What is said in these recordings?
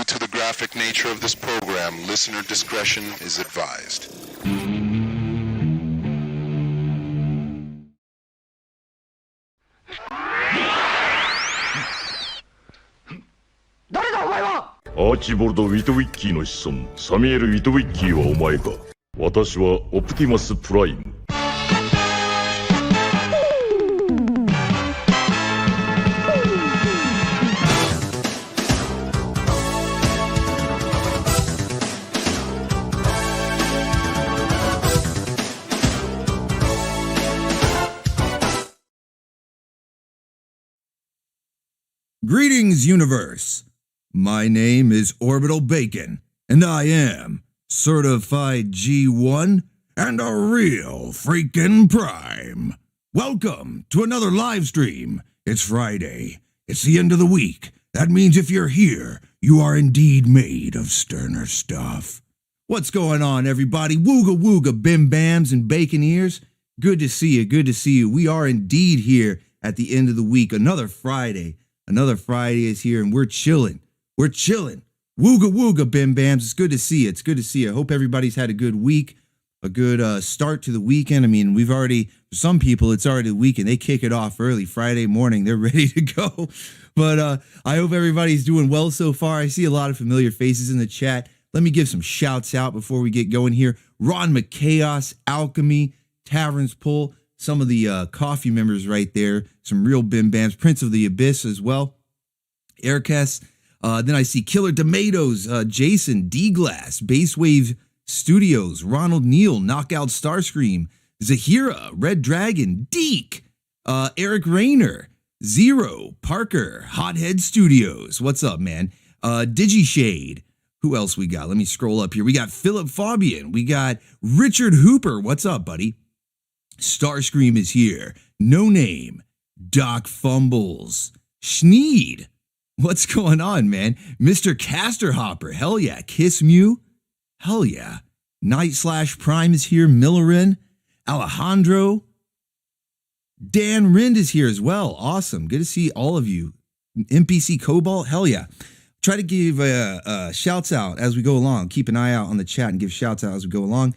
Due to the graphic nature of this program, listener discretion is advised.アーチボルド・ウィトウィッキーの子孫サミュエル・ウィトウィッキーはお前か。私はオプティマス・プライム。Greetings, universe. My name is Orbital Bacon, and I am certified G1 and a real freaking prime. Welcome to another live stream. It's Friday. It's the end of the week. That means if you're here, you are indeed made of sterner stuff. What's going on, everybody? Wooga wooga bim bams and bacon ears. Good to see you. Good to see you. We are indeed here at the end of the week. Another Friday. Another Friday is here, and we're chilling. We're chilling. Wooga wooga bim bams. It's good to see you. It's good to see you. I hope everybody's had a good week, a good start to the weekend. I mean, we've already, for some people, it's already the weekend. They kick it off early Friday morning. They're ready to go. But I hope everybody's doing well so far. I see a lot of familiar faces in the chat. Let me give some shouts out before we get going here. Ron McChaos, Alchemy, Taverns Pull, some of the coffee members right there. Some real bim bams. Prince of the Abyss as well. Aircast. Then I see Killer Tomatoes, Jason, D-Glass, Basewave Studios, Ronald Neal, Knockout Starscream, Zahira, Red Dragon, Deke, Eric Rayner, Zero, Parker, Hothead Studios. What's up, man? DigiShade. Who else we got? Let me scroll up here. We got Philip Fabian. We got Richard Hooper. What's up, buddy? Starscream is here. No Name. Doc Fumbles. Schneed. What's going on, man? Mr. Caster Hopper. Hell yeah. Kiss Mew. Hell yeah. Night/Prime is here. Millerin. Alejandro. Dan Rind is here as well. Awesome. Good to see all of you. NPC Cobalt. Hell yeah. Try to give shouts out as we go along. Keep an eye out on the chat and give shouts out as we go along.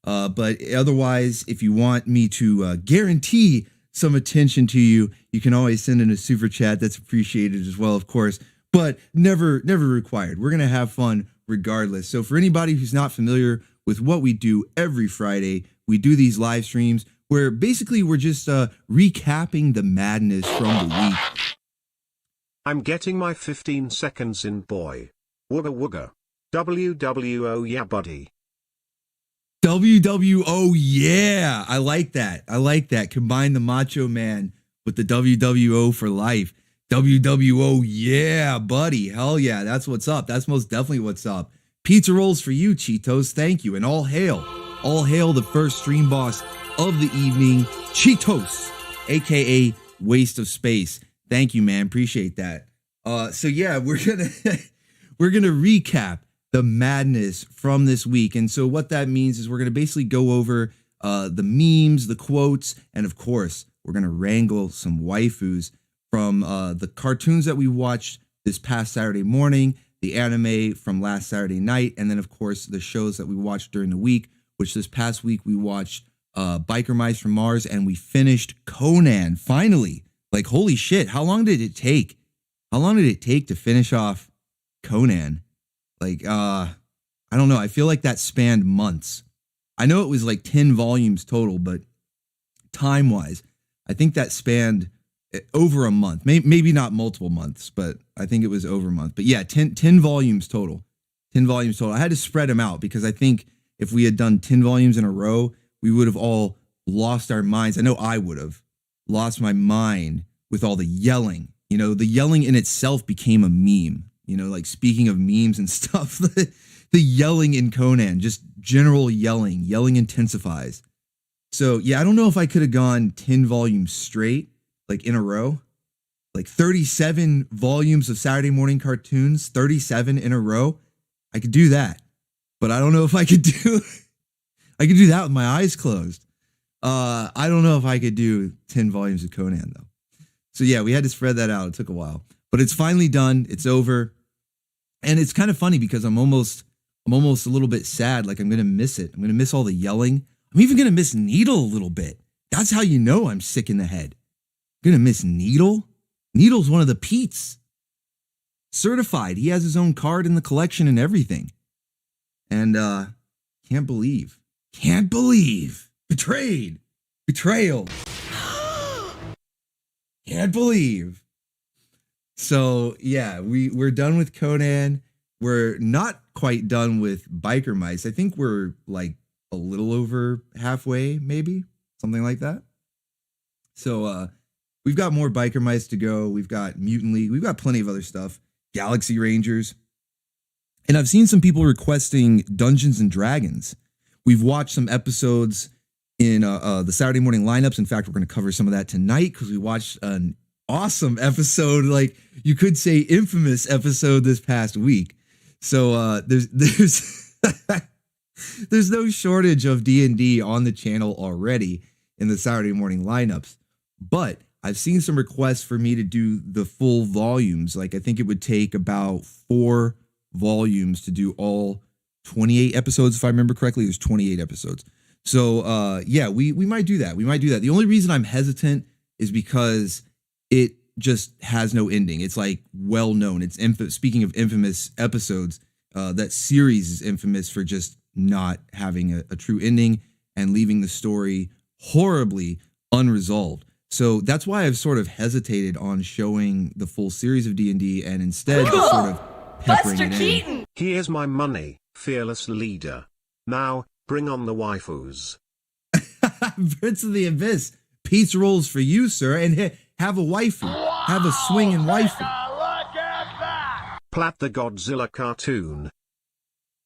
But otherwise, if you want me to guarantee some attention to you, you can always send in a super chat. That's appreciated as well, of course, but never required. We're going to have fun regardless. So for anybody who's not familiar with what we do every Friday, we do these live streams where basically we're just recapping the madness from the week. I'm getting my 15 seconds in, boy. Wooga wooga. WWO, yeah buddy. WWO, yeah. I like that. I like that. Combine the Macho Man with the WWO for life. WWO, yeah, buddy. Hell yeah. That's what's up. That's most definitely what's up. Pizza rolls for you, Cheetos. Thank you. And all hail the first stream boss of the evening, Cheetos, aka Waste of Space. Thank you, man. Appreciate that. So yeah, we're gonna recap the madness from this week. And so what that means is we're going to basically go over the memes, the quotes, and of course, we're going to wrangle some waifus from the cartoons that we watched this past Saturday morning, the anime from last Saturday night, and then of course, the shows that we watched during the week, which this past week we watched Biker Mice from Mars, and we finished Conan, finally. Like, holy shit, how long did it take? How long did it take to finish off Conan? Like, I don't know. I feel like that spanned months. I know it was like 10 volumes total, but time-wise, I think that spanned over a month. Maybe not multiple months, but I think it was over a month. But yeah, 10 volumes total. 10 volumes total. I had to spread them out because I think if we had done 10 volumes in a row, we would have all lost our minds. I know I would have lost my mind with all the yelling. You know, the yelling in itself became a meme. You know, like speaking of memes and stuff, the yelling in Conan, just general yelling intensifies. So yeah, I don't know if I could have gone 10 volumes straight, like in a row, like 37 volumes of Saturday morning cartoons, 37 in a row. I could do that, but I don't know if I could do that with my eyes closed. I don't know if I could do 10 volumes of Conan though. So yeah, we had to spread that out. It took a while, but it's finally done. It's over. And it's kind of funny because I'm almost a little bit sad. Like I'm going to miss it. I'm going to miss all the yelling. I'm even going to miss Needle a little bit. That's how you know I'm sick in the head. I'm going to miss Needle. Needle's one of the Pete's. Certified. He has his own card in the collection and everything. And can't believe. Betrayed. Betrayal. Can't believe. So yeah, we're done with Conan. We're not quite done with Biker Mice. I think we're like a little over halfway, maybe something like that. So we've got more Biker Mice to go. We've got Mutant League. We've got plenty of other stuff. Galaxy Rangers. And I've seen some people requesting Dungeons and Dragons. We've watched some episodes in the Saturday morning lineups. In fact, we're going to cover some of that tonight because we watched an awesome episode, like you could say infamous episode this past week. So there's there's no shortage of D&D on the channel already in the Saturday morning lineups. But I've seen some requests for me to do the full volumes. Like I think it would take about 4 volumes to do all 28 episodes. If I remember correctly, there's 28 episodes. So yeah, we might do that. We might do that. The only reason I'm hesitant is because it just has no ending. It's like well known. It's speaking of infamous episodes, that series is infamous for just not having a true ending and leaving the story horribly unresolved. So that's why I've sort of hesitated on showing the full series of D&D and instead just sort of peppering Buster it Keaton. in. Here's my money, fearless leader. Now, bring on the waifus. Prince of the Abyss. Pizza rolls for you, sir. And have a waifu. Have a swinging waifu. Plat the Godzilla cartoon.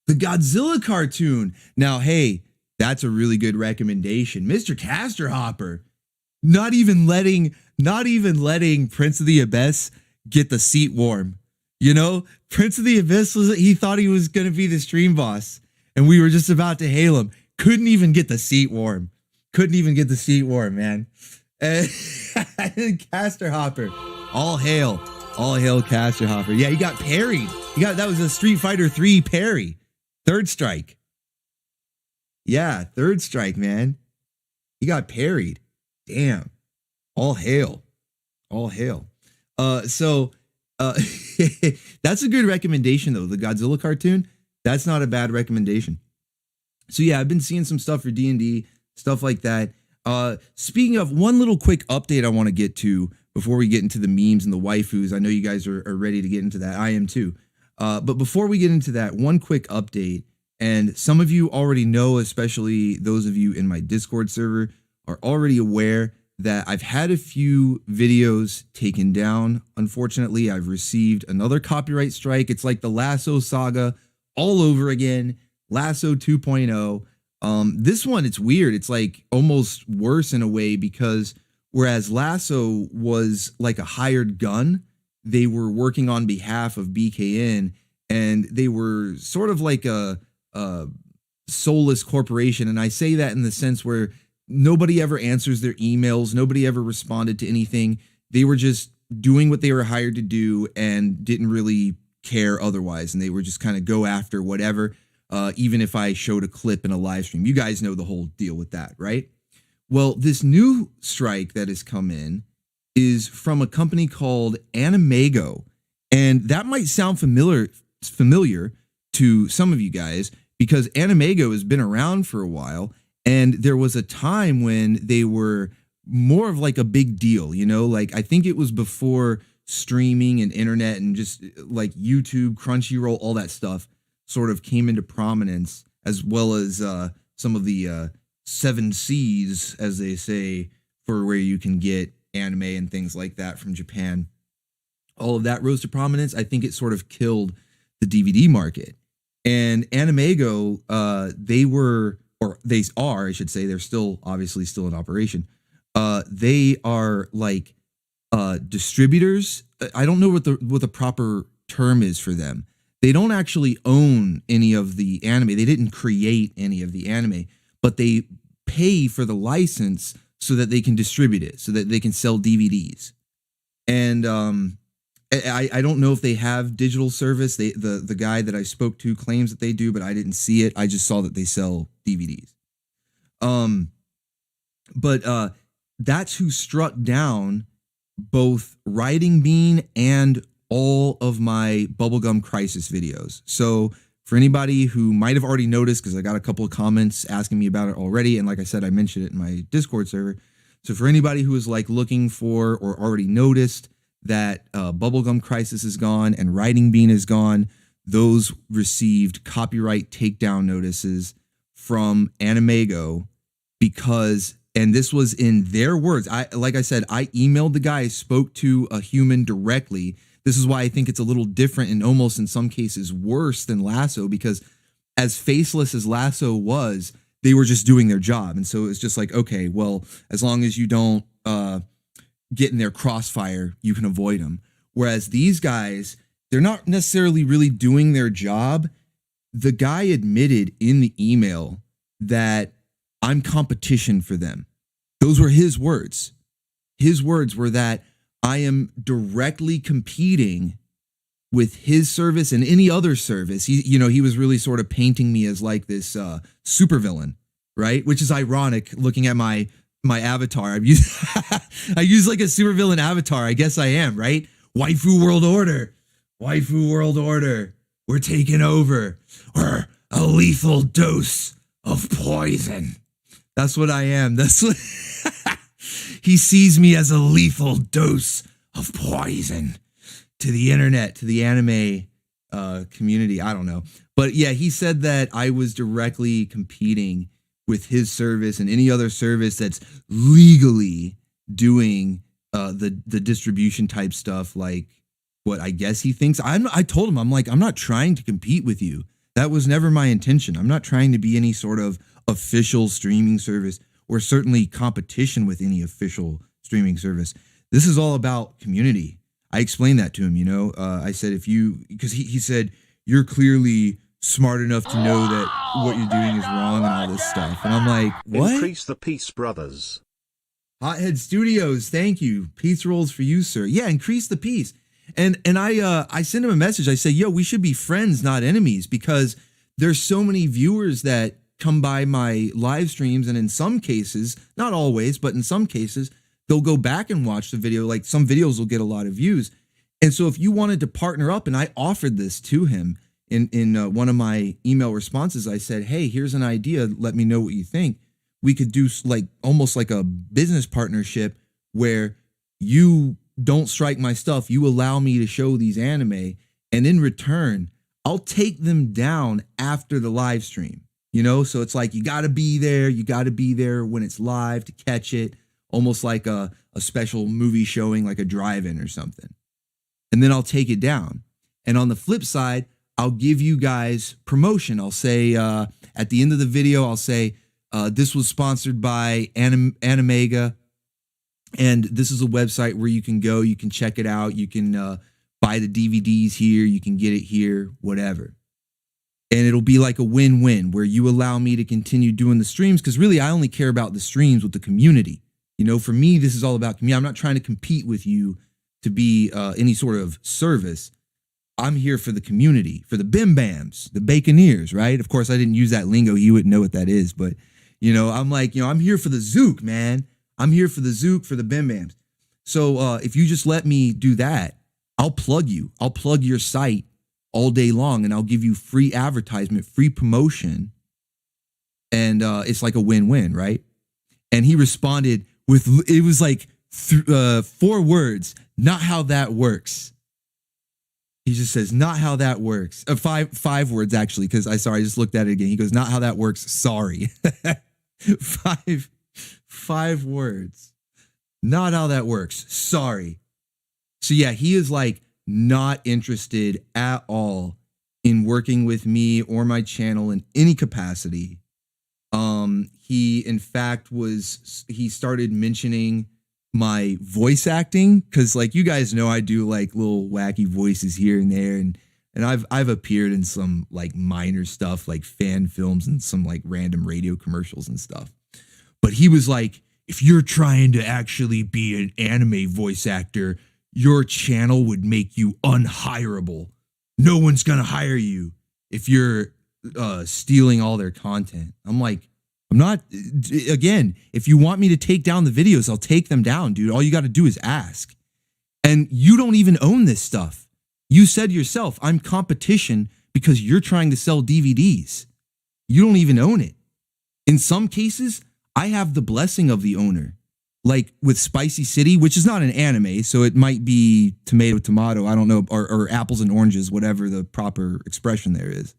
The Godzilla cartoon. Now, hey, that's a really good recommendation. Mr. Caster Hopper. Not even letting Prince of the Abyss get the seat warm. You know, Prince of the Abyss he thought he was going to be the stream boss. And we were just about to hail him. Couldn't even get the seat warm. Man. And Caster Hopper. All hail Caster Hopper. Yeah, he got parried. That was a Street Fighter 3 parry. Third strike. Yeah, third strike, man. He got parried. Damn. All hail. So that's a good recommendation though. The Godzilla cartoon. That's not a bad recommendation. So yeah, I've been seeing some stuff for D&D, stuff like that. Speaking of, one little quick update I want to get to before we get into the memes and the waifus. I know you guys are ready to get into that. I am too. But before we get into that, one quick update. And some of you already know, especially those of you in my Discord server, are already aware that I've had a few videos taken down. Unfortunately, I've received another copyright strike. It's like the Lasso saga all over again. Lasso 2.0. This one, it's weird. It's like almost worse in a way because whereas Lasso was like a hired gun, they were working on behalf of BKN and they were sort of like a soulless corporation. And I say that in the sense where nobody ever answers their emails. Nobody ever responded to anything. They were just doing what they were hired to do and didn't really care otherwise. And they were just kind of go after whatever, even if I showed a clip in a live stream. You guys know the whole deal with that, right? Well, this new strike that has come in is from a company called Animago. And that might sound familiar to some of you guys because Animago has been around for a while. And there was a time when they were more of like a big deal, you know, like I think it was before streaming and internet and just like YouTube, Crunchyroll, all that stuff sort of came into prominence, as well as some of the 7 C's, as they say, for where you can get anime and things like that from Japan. All of that rose to prominence. I think it sort of killed the DVD market. And Animago, they are, I should say, they're still obviously still in operation. They are like distributors. I don't know what the proper term is for them. They don't actually own any of the anime. They didn't create any of the anime, but they pay for the license so that they can distribute it, so that they can sell DVDs. And I don't know if they have digital service. The guy that I spoke to claims that they do, but I didn't see it. I just saw that they sell DVDs. But that's who struck down both Writing Bean and all of my Bubblegum Crisis videos. So for anybody who might have already noticed, because I got a couple of comments asking me about it already, and like I said, I mentioned it in my Discord server. So for anybody who is like looking for or already noticed that Bubblegum Crisis is gone and Writing Bean is gone, those received copyright takedown notices from Animago because, and this was in their words, like I said, I emailed the guy, spoke to a human directly. This is why I think it's a little different and almost in some cases worse than Lasso, because as faceless as Lasso was, they were just doing their job. And so it's just like, okay, well, as long as you don't get in their crossfire, you can avoid them. Whereas these guys, they're not necessarily really doing their job. The guy admitted in the email that I'm competition for them. Those were his words. His words were that I am directly competing with his service and any other service. He was really sort of painting me as like this supervillain, right? Which is ironic looking at my avatar. I use like a supervillain avatar. I guess I am, right? Waifu World Order. Waifu World Order. We're taking over. We're a lethal dose of poison. That's what I am. That's what he sees me as, a lethal dose of poison to the internet, to the anime community. I don't know. But yeah, he said that I was directly competing with his service and any other service that's legally doing the distribution type stuff, like what I guess he thinks. I told him, I'm like, I'm not trying to compete with you. That was never my intention. I'm not trying to be any sort of official streaming service or certainly competition with any official streaming service. This is all about community. I explained that to him, I said, because he said, you're clearly smart enough to know that what you're doing is wrong and all this stuff. And I'm like, what? Increase the peace, brothers. Hothead Studios, thank you. Pizza rolls for you, sir. Yeah, increase the peace. And I sent him a message. I say, yo, we should be friends, not enemies, because there's so many viewers that come by my live streams, and in some cases, not always, but in some cases, they'll go back and watch the video. Like some videos will get a lot of views. And so if you wanted to partner up, and I offered this to him in one of my email responses, I said, hey, here's an idea. Let me know what you think. We could do like almost like a business partnership where you don't strike my stuff. You allow me to show these anime, and in return, I'll take them down after the live stream. So it's like, you got to be there. You got to be there when it's live to catch it, almost like a special movie showing, like a drive-in or something. And then I'll take it down. And on the flip side, I'll give you guys promotion. I'll say at the end of the video, I'll say, this was sponsored by Animega. And this is a website where you can go, you can check it out. You can buy the DVDs here. You can get it here, whatever. And it'll be like a win-win where you allow me to continue doing the streams, because really I only care about the streams with the community. For me, this is all about community. I'm not trying to compete with you to be any sort of service. I'm here for the community, for the Bim Bams, the Baconeers, right? Of course, I didn't use that lingo. You wouldn't know what that is. But, I'm like, I'm here for the Zook, man. I'm here for the Zook, for the Bim Bams. So if you just let me do that, I'll plug you. I'll plug your site all day long, and I'll give you free advertisement, free promotion. And it's like a win-win, right? And he responded with, it was like 4 words, not how that works. He just says, not how that works. 5 words, actually, because I just looked at it again. He goes, not how that works. Sorry. 5 words. Not how that works. Sorry. So yeah, he is like not interested at all in working with me or my channel in any capacity. He in fact he started mentioning my voice acting, because like you guys know, I do like little wacky voices here and there, and I've appeared in some like minor stuff like fan films and some like random radio commercials and stuff. But he was like, if you're trying to actually be an anime voice actor, your channel would make you unhireable. No one's going to hire you if you're stealing all their content. I'm like, I'm not, again, if you want me to take down the videos, I'll take them down, dude. All you got to do is ask. And you don't even own this stuff. You said yourself, I'm competition because you're trying to sell DVDs. You don't even own it. In some cases, I have the blessing of the owner. Like with Spicy City, which is not an anime, so it might be tomato, I don't know, or apples and oranges, whatever the proper expression there is.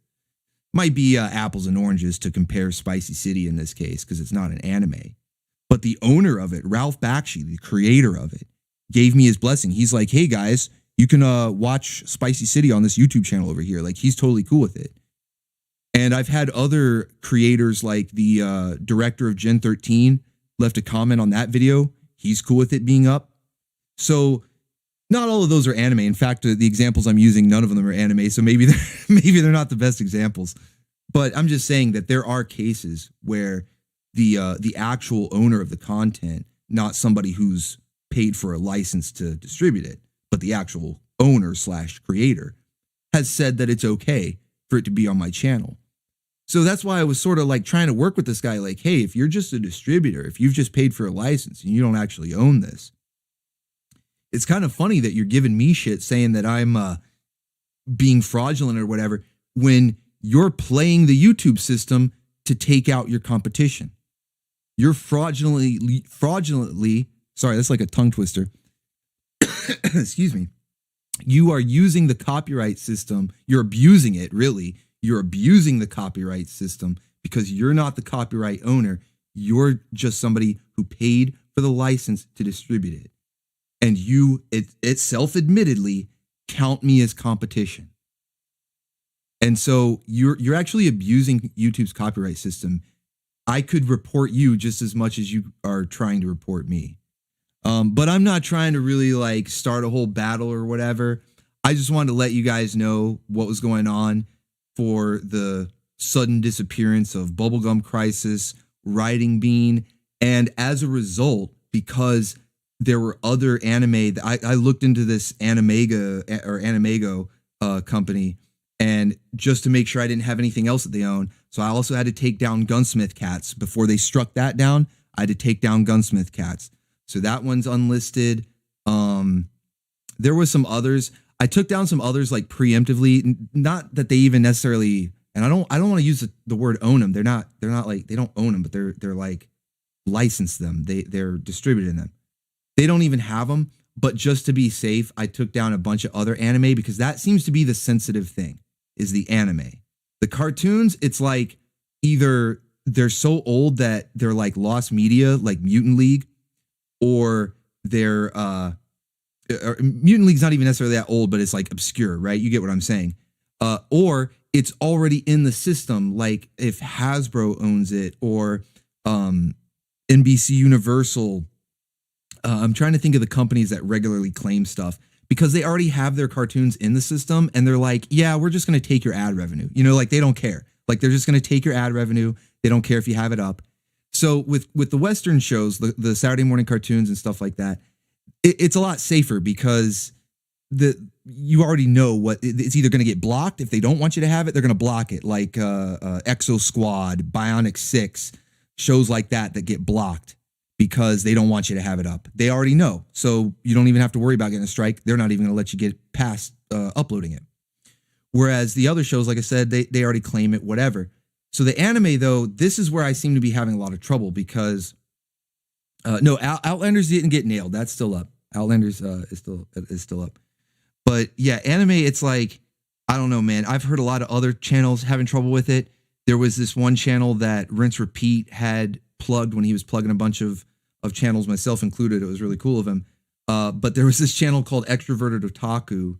Might be apples and oranges to compare Spicy City in this case, because it's not an anime. But the owner of it, Ralph Bakshi, the creator of it, gave me his blessing. He's like, hey guys, you can watch Spicy City on this YouTube channel over here. Like, he's totally cool with it. And I've had other creators like the director of Gen 13 left a comment on that video. He's cool with it being up. So not all of those are anime. In fact, the examples I'm using, none of them are anime. So maybe they're not the best examples. But I'm just saying that there are cases where the actual owner of the content, not somebody who's paid for a license to distribute it, but the actual owner / creator, has said that it's okay for it to be on my channel. So that's why I was sort of like trying to work with this guy, like, hey, if you're just a distributor, if you've just paid for a license and you don't actually own this, it's kind of funny that you're giving me shit saying that I'm being fraudulent or whatever when you're playing the YouTube system to take out your competition. You're fraudulently, sorry, that's like a tongue twister. Excuse me. You are using the copyright system. You're abusing it, really. You're abusing the copyright system because you're not the copyright owner. You're just somebody who paid for the license to distribute it. And it self-admittedly count me as competition. And so you're actually abusing YouTube's copyright system. I could report you just as much as you are trying to report me. But I'm not trying to really like start a whole battle or whatever. I just wanted to let you guys know what was going on for the sudden disappearance of Bubblegum Crisis, Riding Bean, and as a result, because there were other anime that I looked into this Animago company, and just to make sure I didn't have anything else that they own. So I also had to take down Gunsmith Cats. Before they struck that down, I had to take down Gunsmith Cats. So that one's unlisted. There was some others. I took down some others like preemptively, not that they even necessarily, and I don't want to use the word own them. They're not like, they don't own them, but they're like license them. They're distributing them. They don't even have them, but just to be safe, I took down a bunch of other anime because that seems to be the sensitive thing, is the anime. The cartoons, it's like either they're so old that they're like lost media, like Mutant League, or they're Mutant League's not even necessarily that old, but it's like obscure, right? You get what I'm saying. Or it's already in the system, like if Hasbro owns it, or NBC Universal. I'm trying to think of the companies that regularly claim stuff because they already have their cartoons in the system, and they're like, yeah, we're just going to take your ad revenue. You know, like they don't care. Like they're just going to take your ad revenue. They don't care if you have it up. So with the Western shows, the Saturday morning cartoons and stuff like that, it's a lot safer because you already know what it's either going to get blocked. If they don't want you to have it, they're going to block it. Like Exo Squad, Bionic 6, shows like that get blocked because they don't want you to have it up. They already know. So you don't even have to worry about getting a strike. They're not even going to let you get past uploading it. Whereas the other shows, like I said, they already claim it, whatever. So the anime, though, this is where I seem to be having a lot of trouble because no, Outlanders didn't get nailed. That's still up. Outlanders is still up. But yeah, anime, it's like, I don't know, man. I've heard a lot of other channels having trouble with it. There was this one channel that Rinse Repeat had plugged when he was plugging a bunch of channels, myself included. It was really cool of him. But there was this channel called Extroverted Otaku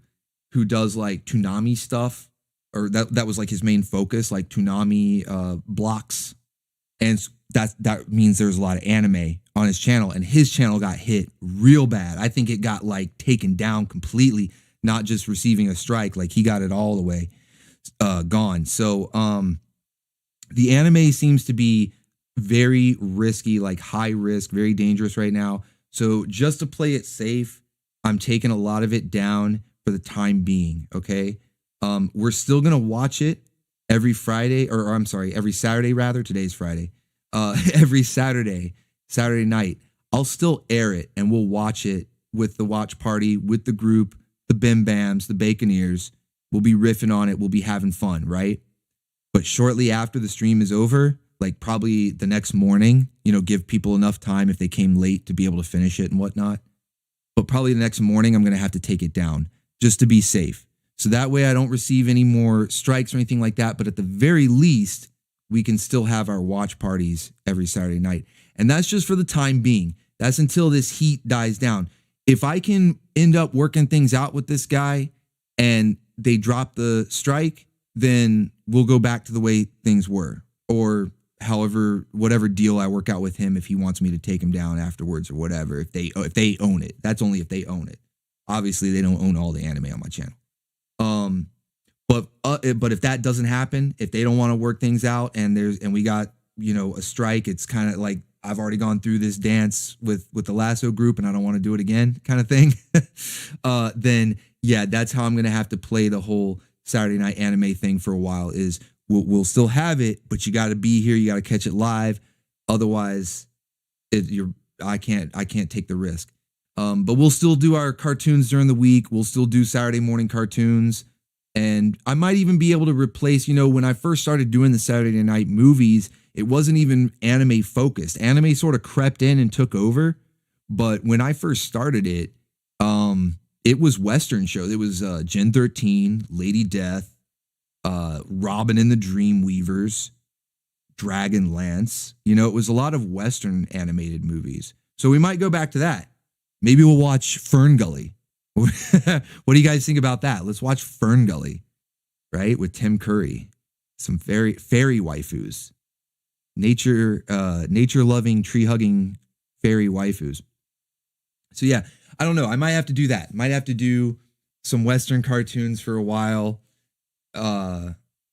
who does like Toonami stuff, or that was like his main focus, like Toonami blocks. And that means there's a lot of anime on his channel, and his channel got hit real bad. I think it got like taken down completely, not just receiving a strike. Like he got it all the way gone. So the anime seems to be very risky, like high risk, very dangerous right now. So just to play it safe, I'm taking a lot of it down for the time being. Okay. We're still going to watch it every Friday, or I'm sorry, every Saturday rather. Today's Friday. Every Saturday night, I'll still air it and we'll watch it with the watch party, with the group, the Bim Bams, the Baconeers. We'll be riffing on it. We'll be having fun, right? But shortly after the stream is over, like probably the next morning, give people enough time if they came late to be able to finish it and whatnot. But probably the next morning, I'm going to have to take it down just to be safe. So that way I don't receive any more strikes or anything like that. But at the very least, we can still have our watch parties every Saturday night. And that's just for the time being. That's until this heat dies down. If I can end up working things out with this guy and they drop the strike, then we'll go back to the way things were, or whatever deal I work out with him, if he wants me to take him down afterwards or whatever, if they own it. That's only if they own it. Obviously they don't own all the anime on my channel. But if that doesn't happen, if they don't want to work things out and we got, a strike, it's kind of like I've already gone through this dance with the Lasso group and I don't want to do it again kind of thing. Then yeah, that's how I'm going to have to play the whole Saturday night anime thing for a while. Is we'll still have it, but you got to be here. You got to catch it live. Otherwise I can't take the risk. But we'll still do our cartoons during the week. We'll still do Saturday morning cartoons. And I might even be able to replace, when I first started doing the Saturday night movies, it wasn't even anime focused. Anime sort of crept in and took over. But when I first started it, it was Western shows. It was Gen 13, Lady Death, Robin and the Dreamweavers, Dragonlance. It was a lot of Western animated movies. So we might go back to that. Maybe we'll watch Fern Gully. What do you guys think about that? Let's watch Fern Gully, right? With Tim Curry. Some fairy waifus. Nature loving, tree hugging fairy waifus. So yeah, I don't know. I might have to do that. Might have to do some Western cartoons for a while.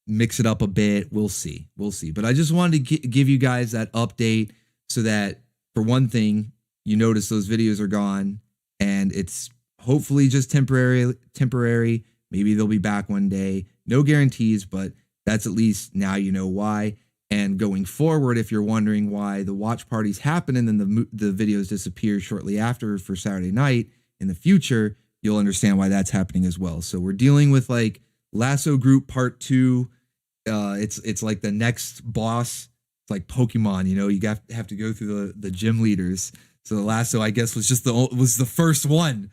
Mix it up a bit. We'll see. But I just wanted to give you guys that update so that, for one thing, you notice those videos are gone and it's hopefully just temporary. Maybe they'll be back one day. No guarantees, but that's at least now you know why. And going forward, if you're wondering why the watch parties happen and then the videos disappear shortly after for Saturday night in the future, you'll understand why that's happening as well. So we're dealing with like Lasso Group Part 2. It's like the next boss. It's like Pokemon, you have to go through the gym leaders. So the Lasso, I guess, was the first one.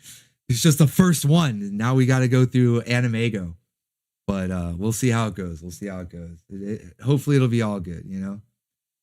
It's just the first one. And now we got to go through Animago. But we'll see how it goes. Hopefully it'll be all good,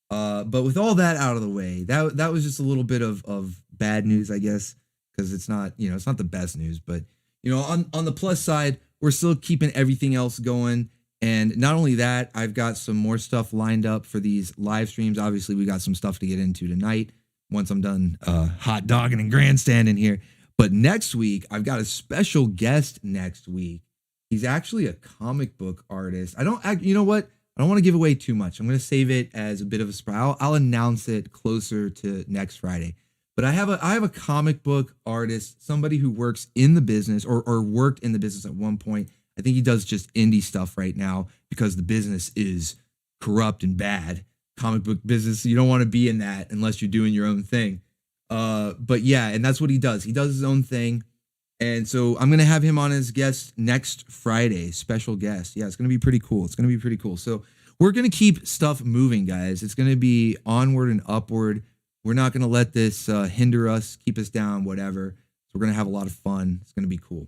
But with all that out of the way, that was just a little bit of bad news, I guess, because it's not, it's not the best news. But, on the plus side, we're still keeping everything else going. And not only that, I've got some more stuff lined up for these live streams. Obviously, we got some stuff to get into tonight once I'm done hot dogging and grandstanding here. But next week, I've got a special guest next week. He's actually a comic book artist. You know what? I don't want to give away too much. I'm going to save it as a bit of a surprise. I'll announce it closer to next Friday. But I have a comic book artist, somebody who works in the business or worked in the business at one point. I think he does just indie stuff right now because the business is corrupt and bad. Comic book business, you don't want to be in that unless you're doing your own thing. But yeah, and that's what he does. He does his own thing. And so I'm going to have him on as guest next Friday, special guest. Yeah, it's going to be pretty cool. So we're going to keep stuff moving, guys. It's going to be onward and upward. We're not going to let this hinder us, keep us down, whatever. So we're going to have a lot of fun. It's going to be cool.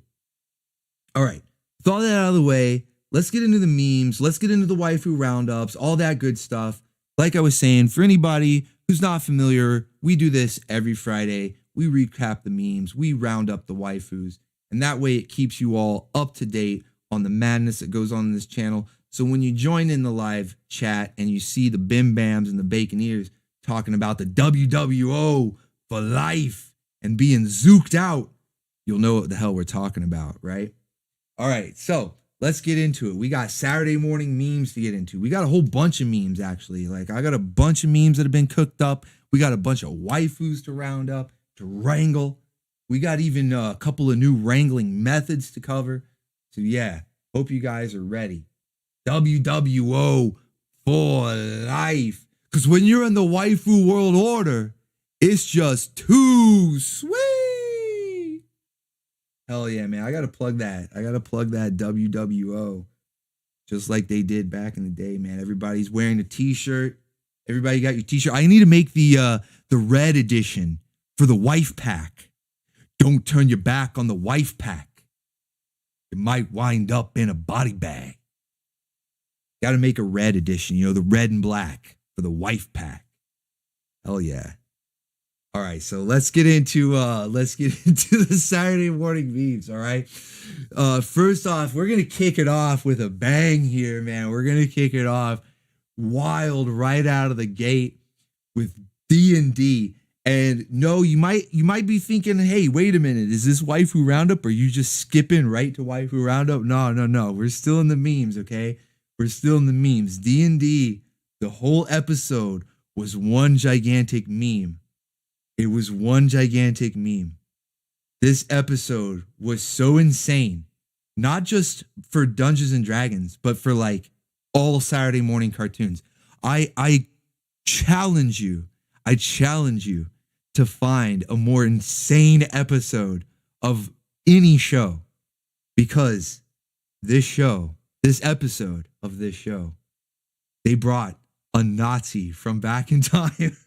All right. With all that out of the way, let's get into the memes. Let's get into the waifu roundups, all that good stuff. Like I was saying, for anybody who's not familiar, we do this every Friday. We recap the memes, we round up the waifus, and that way it keeps you all up to date on the madness that goes on in this channel. So when you join in the live chat and you see the Bim Bams and the Baconeers talking about the WWO for life and being zooked out, you'll know what the hell we're talking about, right? All right, so let's get into it. We got Saturday morning memes to get into. We got a whole bunch of memes, actually. Like, I got a bunch of memes that have been cooked up. We got a bunch of waifus to round up, to wrangle. We got even a couple of new wrangling methods to cover. So yeah, hope you guys are ready. WWO for life. Because when you're in the waifu world order, it's just too sweet. Hell yeah, man. I got to plug that. WWO. Just like they did back in the day, man. Everybody's wearing a t-shirt. Everybody got your t-shirt. I need to make the red edition for the wife pack. Don't turn your back on the wife pack. It might wind up in a body bag. Got to make a red edition, the red and black for the wife pack. Hell yeah. All right, so let's get into the Saturday morning memes, all right? First off, we're going to kick it off with a bang here, man. We're going to kick it off wild right out of the gate with D&D. And no, you might be thinking, hey, wait a minute, is this Waifu Roundup? Or are you just skipping right to Waifu Roundup? No. We're still in the memes, okay? We're still in the memes. D&D, the whole episode was one gigantic meme. It was one gigantic meme. This episode was so insane, not just for Dungeons and Dragons, but for like all Saturday morning cartoons. I challenge you to find a more insane episode of any show, because this episode of this show, they brought a Nazi from back in time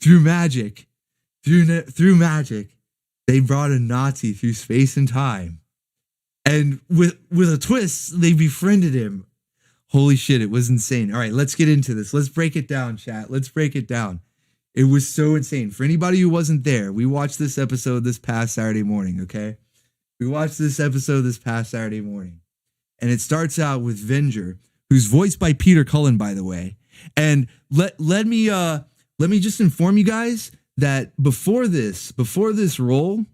through magic. They brought a Nazi through space and time, and with a twist, they befriended him. Holy shit, it was insane. All right, let's get into this. Let's break it down, chat. Let's break it down. It was so insane. For anybody who wasn't there, we watched this episode this past Saturday morning, okay? We watched this episode this past Saturday morning. And it starts out with Venger, who's voiced by Peter Cullen, by the way. And let me just inform you guys that before this role,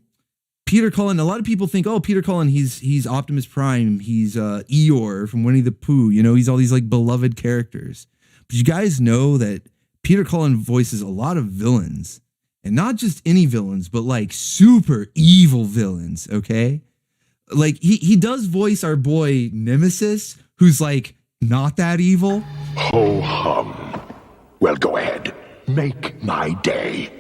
Peter Cullen, a lot of people think, oh, Peter Cullen, he's Optimus Prime, he's Eeyore from Winnie the Pooh, he's all these like beloved characters. But you guys know that Peter Cullen voices a lot of villains, and not just any villains, but like super evil villains, okay? Like he does voice our boy Nemesis, who's like not that evil. Ho hum. Well, go ahead. Make my day.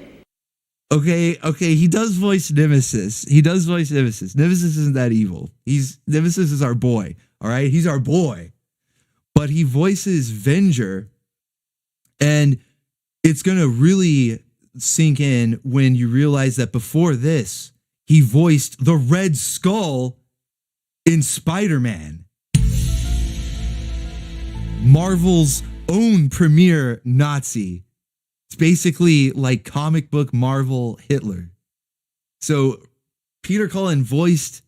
Okay, he does voice Nemesis. Nemesis isn't that evil. Nemesis is our boy, all right? He's our boy. But he voices Venger, and it's going to really sink in when you realize that before this, he voiced the Red Skull in Spider-Man, Marvel's own premier Nazi. It's basically like comic book Marvel Hitler. So Peter Cullen voiced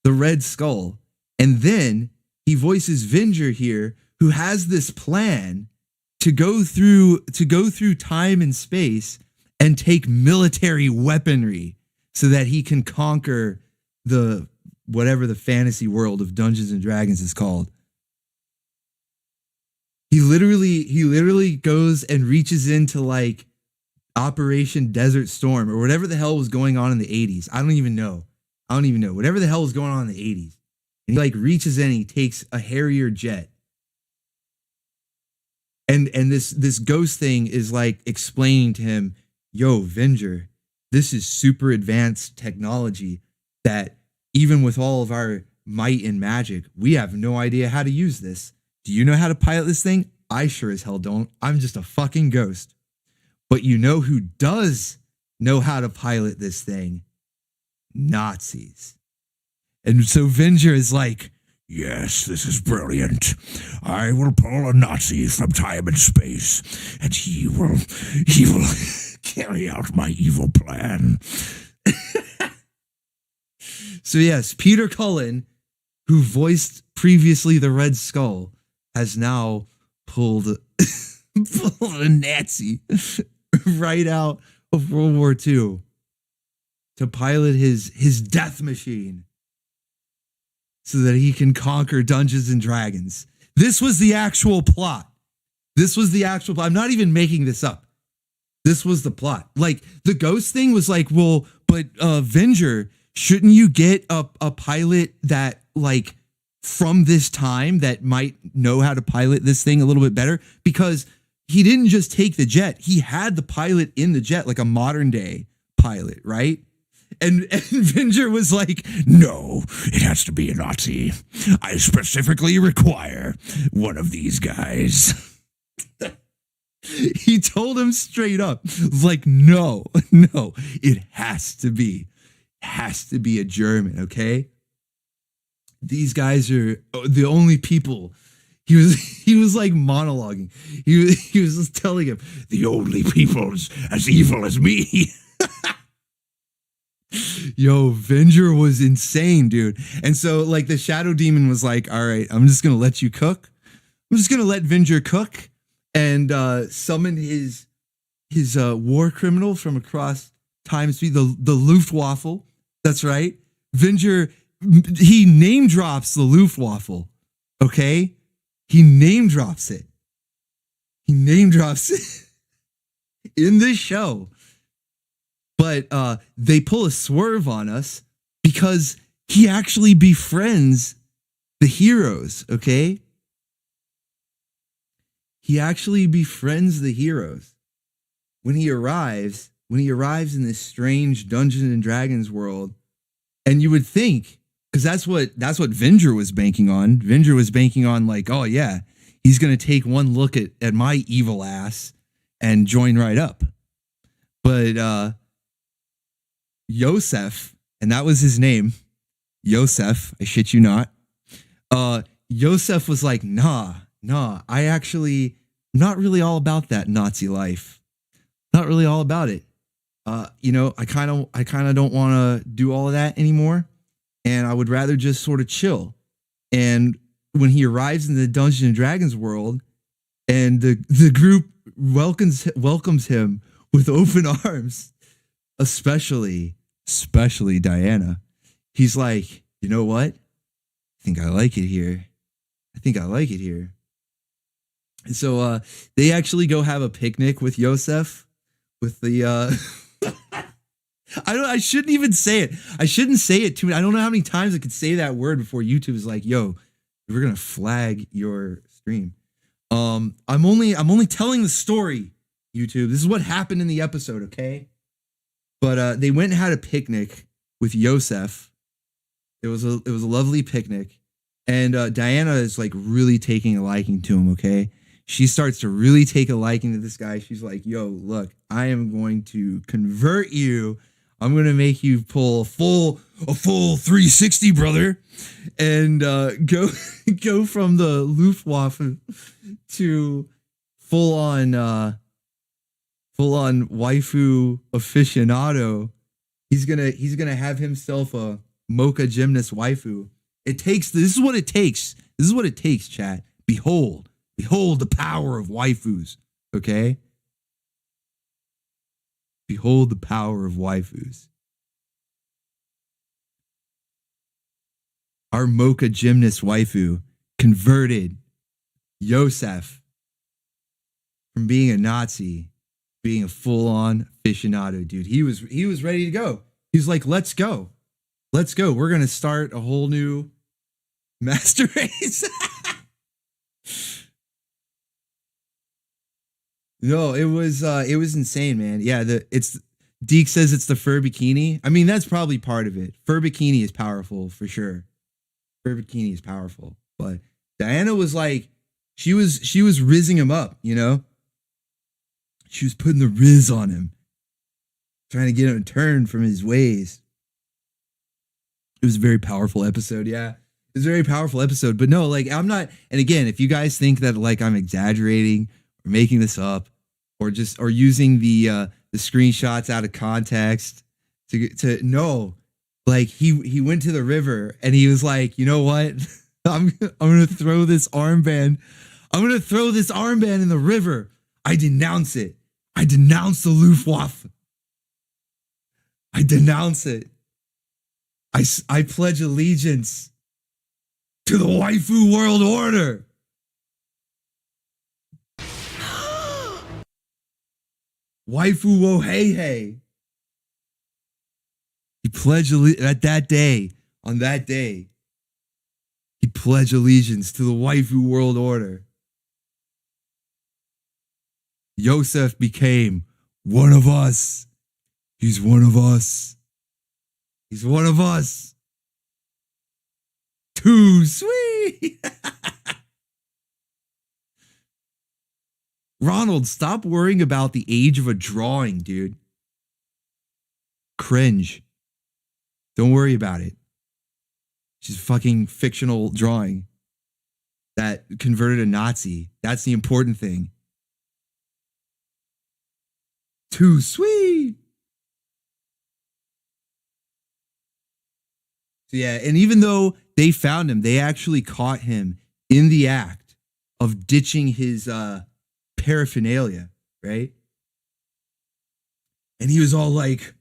the Red Skull, and then he voices Venger here, who has this plan to go through time and space and take military weaponry so that he can conquer the whatever the fantasy world of Dungeons and Dragons is called. He literally goes and reaches into like Operation Desert Storm or whatever the hell was going on in the 80s. I don't even know. Whatever the hell was going on in the 80s. And he like reaches in, he takes a Harrier jet. And this ghost thing is like explaining to him, yo, Venger, this is super advanced technology that even with all of our might and magic, we have no idea how to use this. Do you know how to pilot this thing? I sure as hell don't. I'm just a fucking ghost. But you know who does know how to pilot this thing? Nazis. And so Venger is like, yes, this is brilliant. I will pull a Nazi from time and space, and he will carry out my evil plan. So yes, Peter Cullen, who voiced previously the Red Skull, has now pulled a Nazi right out of World War II to pilot his death machine so that he can conquer Dungeons and Dragons. This was the actual plot. I'm not even making this up. This was the plot. Like, the ghost thing was like, well, but Venger, shouldn't you get a pilot that like from this time that might know how to pilot this thing a little bit better? Because he didn't just take the jet. He had the pilot in the jet, like a modern day pilot, right? And Venger was like, no, it has to be a Nazi. I specifically require one of these guys. He told him straight up, like, no, it has to be a German, okay? These guys are the only people. He was like monologuing. He was just telling him, the only people as evil as me. Yo, Venger was insane, dude. And so like the Shadow Demon was like, all right, I'm just going to let you cook. I'm just going to let Venger cook and summon his war criminal from across time and speed, the Luftwaffe. That's right. Venger, he name drops the Luftwaffe. Okay? He name drops it. He name drops it in this show. But they pull a swerve on us because he actually befriends the heroes, okay? He actually befriends the heroes. When he arrives in this strange Dungeons and Dragons world, and you would think, because that's what Venger was banking on. Venger was banking on like, oh yeah, he's gonna take one look at my evil ass and join right up. But Yosef, and that was his name, Yosef, I shit you not. Yosef was like, nah, I actually not really all about that Nazi life. Not really all about it. I kind of don't want to do all of that anymore, and I would rather just sort of chill. And when he arrives in the Dungeons and Dragons world, and the group welcomes him with open arms, especially Diana. He's like, you know what? I think I like it here. And so they actually go have a picnic with Yosef, with the I shouldn't even say it. I shouldn't say it too. I don't know how many times I could say that word before YouTube is like, yo, we're gonna flag your stream. I'm only telling the story, YouTube. This is what happened in the episode, okay? But they went and had a picnic with Yosef. It was a lovely picnic, and Diana is like really taking a liking to him. Okay, she starts to really take a liking to this guy. She's like, "Yo, look, I am going to convert you. I'm going to make you pull a full 360, brother, and go from the Luftwaffe to full on waifu aficionado. He's gonna have himself a mocha gymnast waifu. This is what it takes, chat. Behold the power of waifus. Okay? Behold the power of waifus. Our mocha gymnast waifu converted Yosef from being a Nazi, being a full-on aficionado, dude. He was ready to go. He's like, let's go. We're gonna start a whole new master race. No, it was insane, man. Yeah, Deke says it's the fur bikini. I mean, that's probably part of it. Fur bikini is powerful for sure. Fur bikini is powerful, but Diana was like, she was rizzing him up, you know. She was putting the riz on him, trying to get him to turn from his ways. It was a very powerful episode, yeah. It was a very powerful episode, but no, like I'm not. And again, if you guys think that like I'm exaggerating or making this up, or using the screenshots out of context to no, like he went to the river and he was like, you know what, I'm gonna throw this armband. I'm gonna throw this armband in the river. I denounce it. I denounce the Luftwaffe. I denounce it. I pledge allegiance to the waifu world order. Waifu wo hey hey. at that day, on that day, he pledged allegiance to the Waifu world order. Yosef became one of us. He's one of us. He's one of us. Too sweet. Ronald, stop worrying about the age of a drawing, dude. Cringe. Don't worry about it. She's a fucking fictional drawing that converted a Nazi. That's the important thing. Too sweet. So yeah, and even though they found him, they actually caught him in the act of ditching his paraphernalia, right? And he was all like,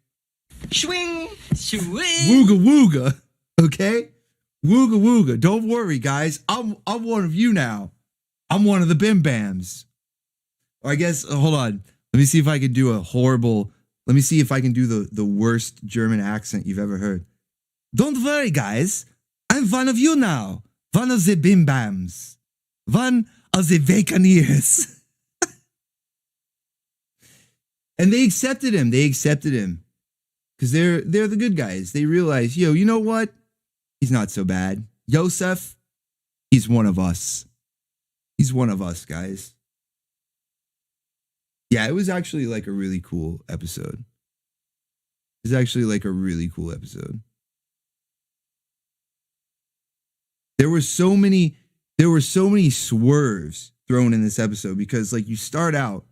Swing, swing. wooga wooga, okay? Wooga wooga. Don't worry, guys. I'm one of you now. I'm one of the Bim Bams. Or I guess, hold on. Let me see if I can do let me see if I can do the worst German accent you've ever heard. Don't worry, guys. I'm one of you now. One of the Bim Bams. One of the Vacaneers. And they accepted him. Because they're the good guys. They realize, you know what? He's not so bad. Yosef, he's one of us. He's one of us, guys. Yeah, it was actually like a really cool episode. There were so many swerves thrown in this episode because like you start out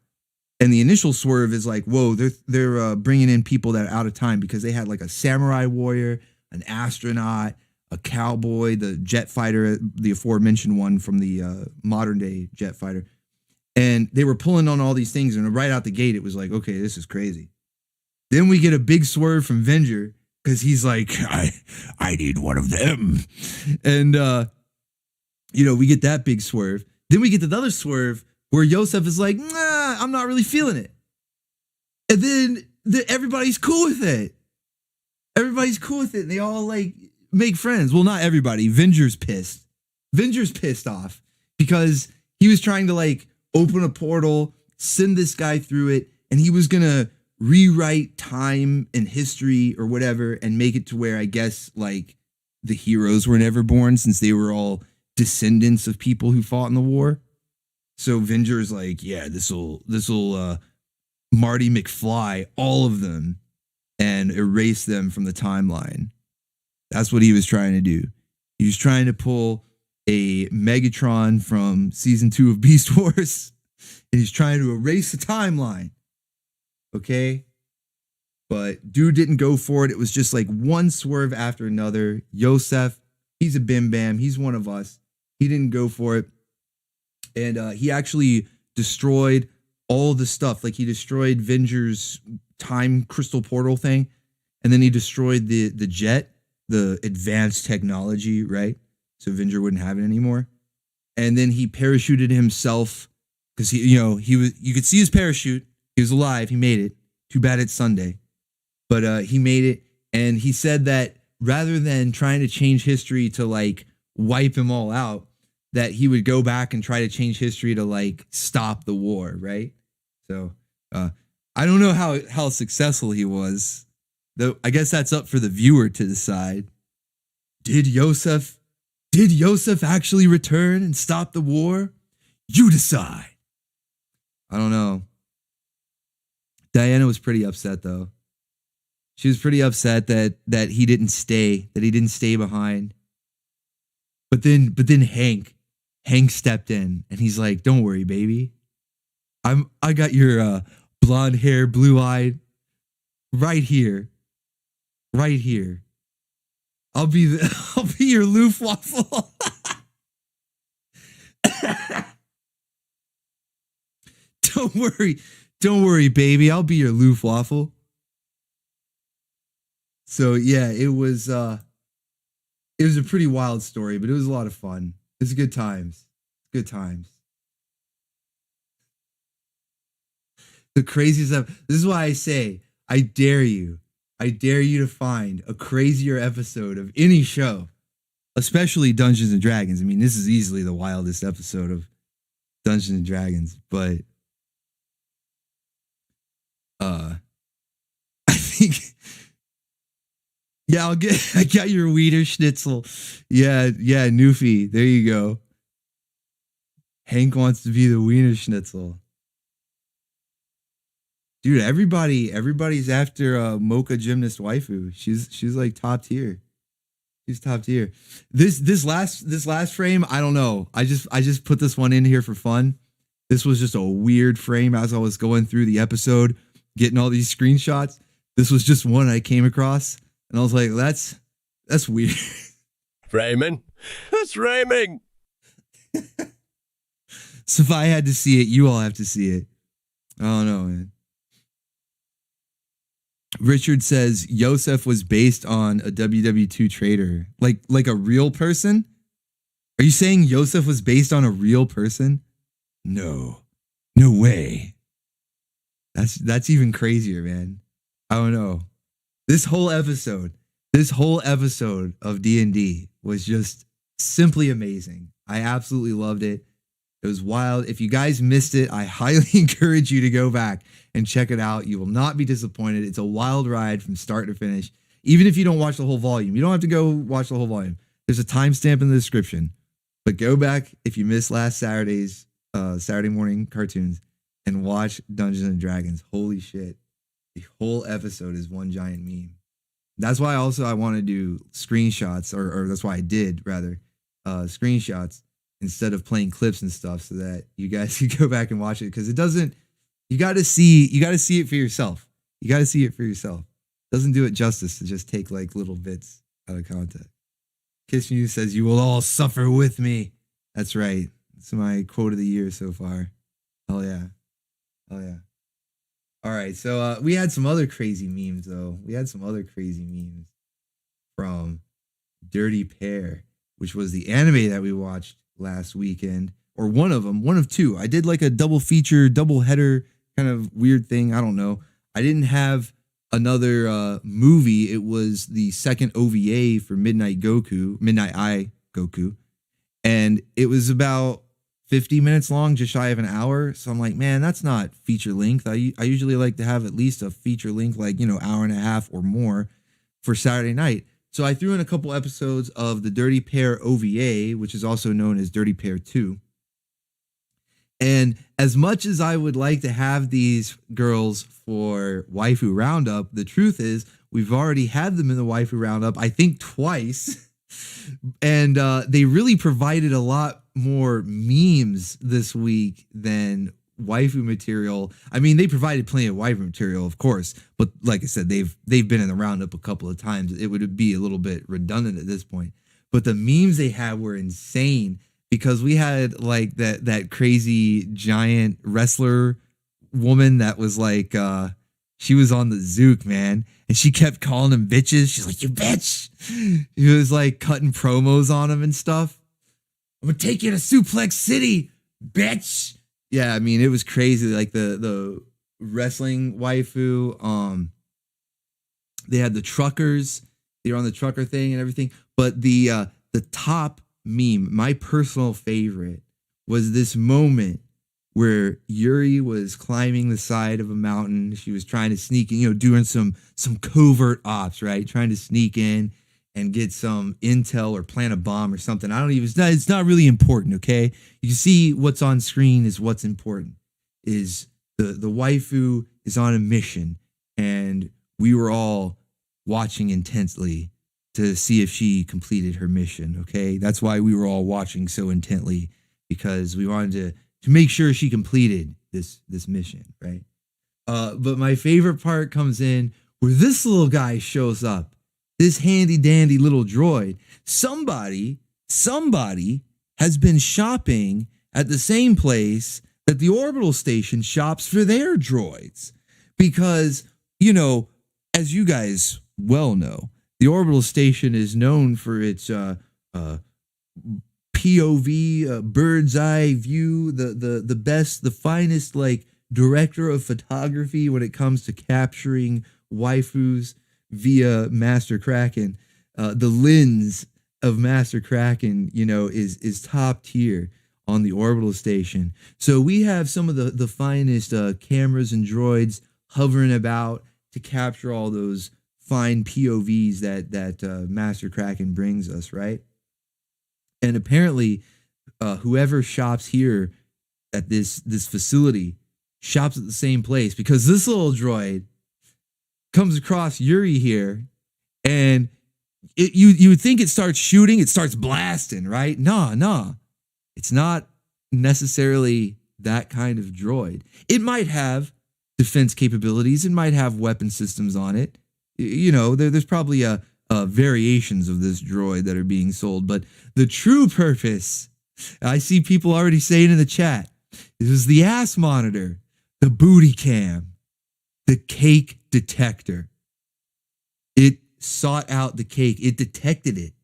and the initial swerve is like, whoa, they're bringing in people that are out of time because they had like a samurai warrior, an astronaut, a cowboy, the jet fighter, the aforementioned one from the modern day jet fighter. And they were pulling on all these things. And right out the gate, it was like, okay, this is crazy. Then we get a big swerve from Venger because he's like, I need one of them. And, we get that big swerve. Then we get another swerve where Yosef is like, nah, I'm not really feeling it. And then everybody's cool with it. And they all like make friends. Well, not everybody. Venger's pissed. Venger's pissed off because he was trying to like open a portal, send this guy through it, and he was going to rewrite time and history or whatever and make it to where I guess like the heroes were never born since they were all descendants of people who fought in the war. So Venger's like, yeah, this'll Marty McFly all of them and erase them from the timeline. That's what he was trying to do. He was trying to pull a Megatron from season 2 of Beast Wars, and he's trying to erase the timeline. Okay? But dude didn't go for it. It was just like one swerve after another. Yosef, he's a bim bam. He's one of us. He didn't go for it. And he actually destroyed all the stuff. Like he destroyed Venger's time crystal portal thing. And then he destroyed the jet, the advanced technology, right? So Venger wouldn't have it anymore. And then he parachuted himself because you could see his parachute. He was alive. He made it. Too bad it's Sunday. But he made it. And he said that rather than trying to change history to like wipe them all out, that he would go back and try to change history to like stop the war, right? So I don't know how successful he was. Though I guess that's up for the viewer to decide. Did Yosef actually return and stop the war? You decide. I don't know. Diana was pretty upset though. She was pretty upset that he didn't stay behind. But then Hank stepped in and he's like, "Don't worry, baby. I got your blonde hair, blue-eyed right here. Right here. I'll be your Luftwaffe." Don't worry, baby. I'll be your Luftwaffe. So yeah, it was a pretty wild story, but it was a lot of fun. It was good times. Good times. The craziest stuff. This is why I say, I dare you I dare you to find a crazier episode of any show, especially Dungeons and Dragons. I mean, this is easily the wildest episode of Dungeons and Dragons, but I think, yeah, I got your Wiener Schnitzel. Yeah, Newfie. There you go. Hank wants to be the Wiener Schnitzel. Dude, everybody's after Mocha Gymnast Waifu. She's like top tier. She's top tier. This last frame, I don't know. I just put this one in here for fun. This was just a weird frame as I was going through the episode, getting all these screenshots. This was just one I came across, and I was like, that's weird. Framing? That's framing. So if I had to see it, you all have to see it. I don't know, man. Richard says Yosef was based on a WW2 trader, like a real person. Are you saying Yosef was based on a real person? No way. That's even crazier, man. I don't know. This whole episode of D&D was just simply amazing. I absolutely loved it. It was wild. If you guys missed it, I highly encourage you to go back and check it out. You will not be disappointed. It's a wild ride from start to finish. Even if you don't watch the whole volume, you don't have to go watch the whole volume. There's a timestamp in the description. But go back if you missed last Saturday's Saturday morning cartoons and watch Dungeons and Dragons. Holy shit. The whole episode is one giant meme. That's why also I want to do screenshots, or that's why I did rather screenshots instead of playing clips and stuff, so that you guys can go back and watch it, because it doesn't. You got to see it for yourself. You got to see it for yourself. It doesn't do it justice to just take like little bits out of context. Kiss Mew says, "You will all suffer with me." That's right. It's my quote of the year so far. Oh yeah. All right, so we had some other crazy memes though. We had some other crazy memes from Dirty Pair, which was the anime that we watched last weekend, or one of two. I did like a double feature, double header kind of weird thing. I don't know. I didn't have another movie. It was the second OVA for Midnight Eye Goku, and it was about 50 minutes long, just shy of an hour. So I'm like, man, that's not feature length. I usually like to have at least a feature length, like, hour and a half or more for Saturday night. So I threw in a couple episodes of the Dirty Pair OVA, which is also known as Dirty Pair 2. And as much as I would like to have these girls for Waifu Roundup, the truth is we've already had them in the Waifu Roundup, I think twice. And they really provided a lot more memes this week than waifu material. I mean, they provided plenty of waifu material, of course, but like I said, they've been in the roundup a couple of times. It would be a little bit redundant at this point. But the memes they had were insane, because we had like that crazy giant wrestler woman that was like she was on the Zook, man, and she kept calling them bitches. She's like, "You bitch." She was like cutting promos on them and stuff. "I'm gonna take you to Suplex City, bitch." Yeah, I mean, it was crazy. Like the wrestling waifu. They had the truckers. They were on the trucker thing and everything. But the top meme, my personal favorite, was this moment where Yuri was climbing the side of a mountain. She was trying to sneak in, doing some covert ops, right? Trying to sneak in and get some intel or plant a bomb or something. It's not really important, okay? You can see what's on screen is what's important. Is the waifu is on a mission, and we were all watching intensely to see if she completed her mission, okay? That's why we were all watching so intently, because we wanted to make sure she completed this mission, right? But my favorite part comes in where this little guy shows up. This handy dandy little droid. Somebody has been shopping at the same place that the orbital station shops for their droids. Because, as you guys well know, the orbital station is known for its POV, bird's eye view, the best, the finest, like, director of photography when it comes to capturing waifus. via Master Kraken. The lens of Master Kraken, is top tier on the orbital station. So we have some of the finest cameras and droids hovering about to capture all those fine POVs that Master Kraken brings us, right? And apparently, whoever shops here at this facility shops at the same place, because this little droid comes across Yuri here, and you would think it starts shooting, it starts blasting, right? Nah. It's not necessarily that kind of droid. It might have defense capabilities. It might have weapon systems on it. There's probably variations of this droid that are being sold. But the true purpose, I see people already saying in the chat, this is the ass monitor, the booty cam, the cake detector. It sought out the cake. It detected it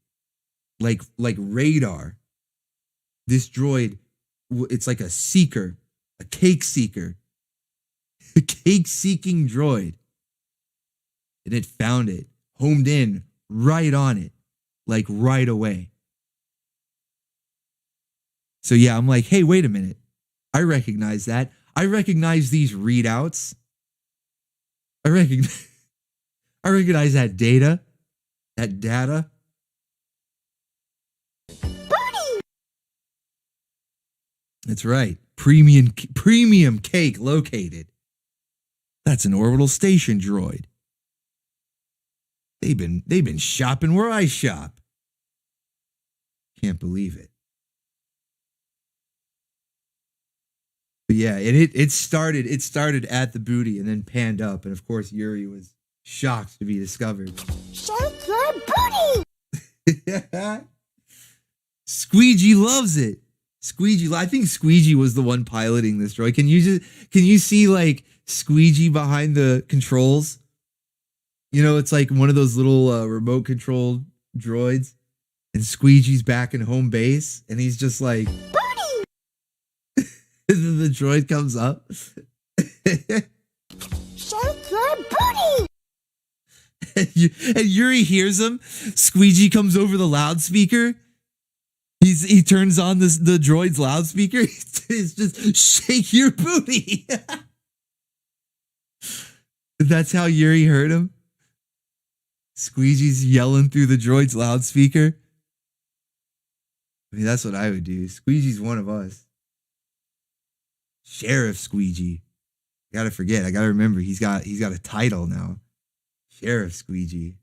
like radar. This droid, it's like a seeker, a cake seeker, a cake seeking droid. And it found it, homed in right on it, like right away. So yeah, I'm like, hey, wait a minute. I recognize that. I recognize these readouts. I recognize that data. That data. That's right. Premium cake located. That's an orbital station droid. They've been shopping where I shop. Can't believe it. But yeah, and it started at the booty and then panned up, and of course Yuri was shocked to be discovered. Shake your booty. Squeegee loves it. I think Squeegee was the one piloting this droid. Can you see like Squeegee behind the controls? It's like one of those little remote controlled droids, and Squeegee's back in home base, and he's just like, booty. And then the droid comes up. Shake your booty. And Yuri hears him. Squeegee comes over the loudspeaker. He turns on the droid's loudspeaker. It's just shake your booty. That's how Yuri heard him. Squeegee's yelling through the droid's loudspeaker. I mean, that's what I would do. Squeegee's one of us. Sheriff Squeegee. I gotta remember he's got a title now. Sheriff Squeegee.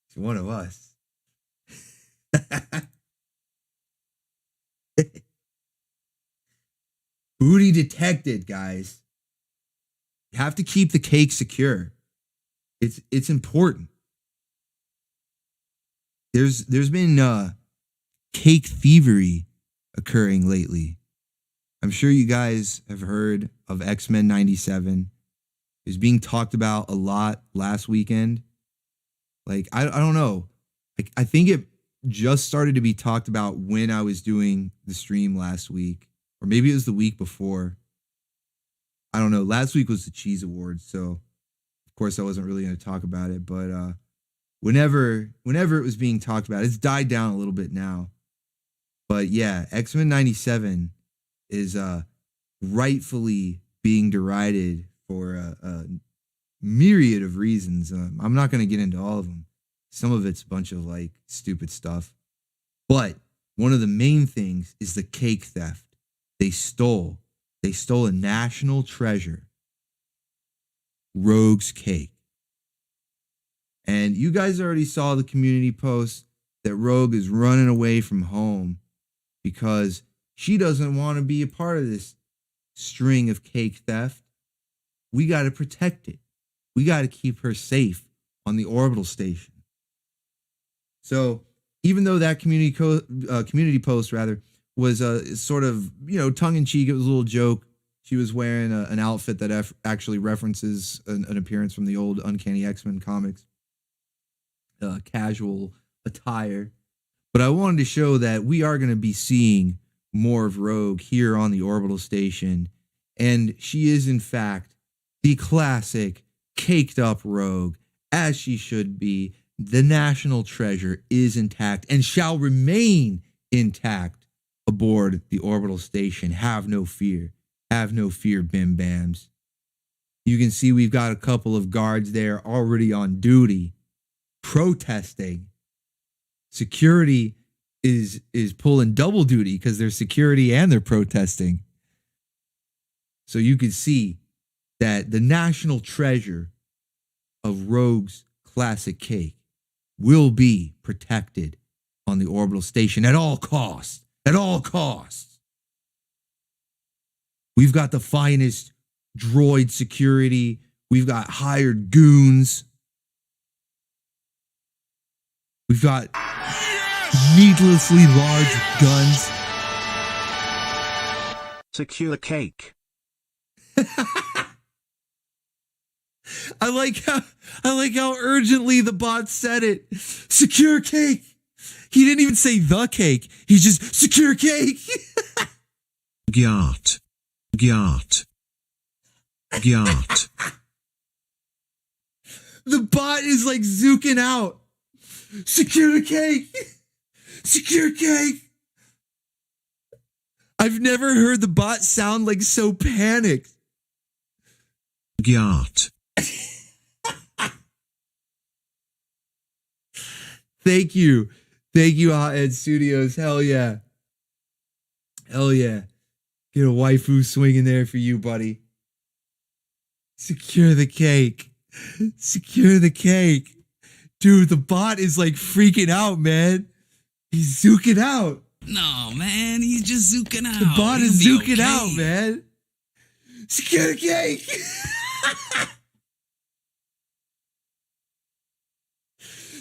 He's one of us. Booty detected, guys. You have to keep the cake secure. It's important. There's been cake thievery occurring lately. I'm sure you guys have heard of X-Men 97. It was being talked about a lot last weekend. Like, I don't know. Like, I think it just started to be talked about when I was doing the stream last week, or maybe it was the week before. I don't know. Last week was the Cheese Awards, so of course I wasn't really going to talk about it. But whenever it was being talked about, it's died down a little bit now. But yeah, X-Men 97 is rightfully being derided for a myriad of reasons. I'm not going to get into all of them. Some of it's a bunch of like stupid stuff. But one of the main things is the cake theft. They stole a national treasure, Rogue's cake. And you guys already saw the community post that Rogue is running away from home because she doesn't want to be a part of this string of cake theft. We got to protect it. We got to keep her safe on the orbital station. So even though that community post was sort of, tongue in cheek, it was a little joke. She was wearing an outfit that actually references an appearance from the old Uncanny X-Men comics. Casual attire. But I wanted to show that we are going to be seeing more of Rogue here on the orbital station. And she is, in fact, the classic caked up Rogue as she should be. The national treasure is intact and shall remain intact aboard the orbital station. Have no fear. Have no fear, Bim Bams. You can see we've got a couple of guards there already on duty, protesting. Security is pulling double duty because they're security and they're protesting. So you can see that the national treasure of Rogue's classic cake will be protected on the orbital station at all costs. At all costs. We've got the finest droid security. We've got hired goons. We've got needlessly large guns. Secure cake. I like how urgently the bot said it. Secure cake. He didn't even say the cake. He just secure cake. Gyat. Gyat. Gyat. The bot is like zooking out. Secure the cake. Secure cake. I've never heard the bot sound like so panicked. Gyat. Thank you. Thank you, Hot Ed Studios. Hell yeah. Hell yeah. Get a waifu swinging there for you, buddy. Secure the cake. Secure the cake. Dude, the bot is like freaking out, man. He's zooking out. No, man, he's just zooking out. The bot is He'll zooking be okay. out, man. Secure the cake.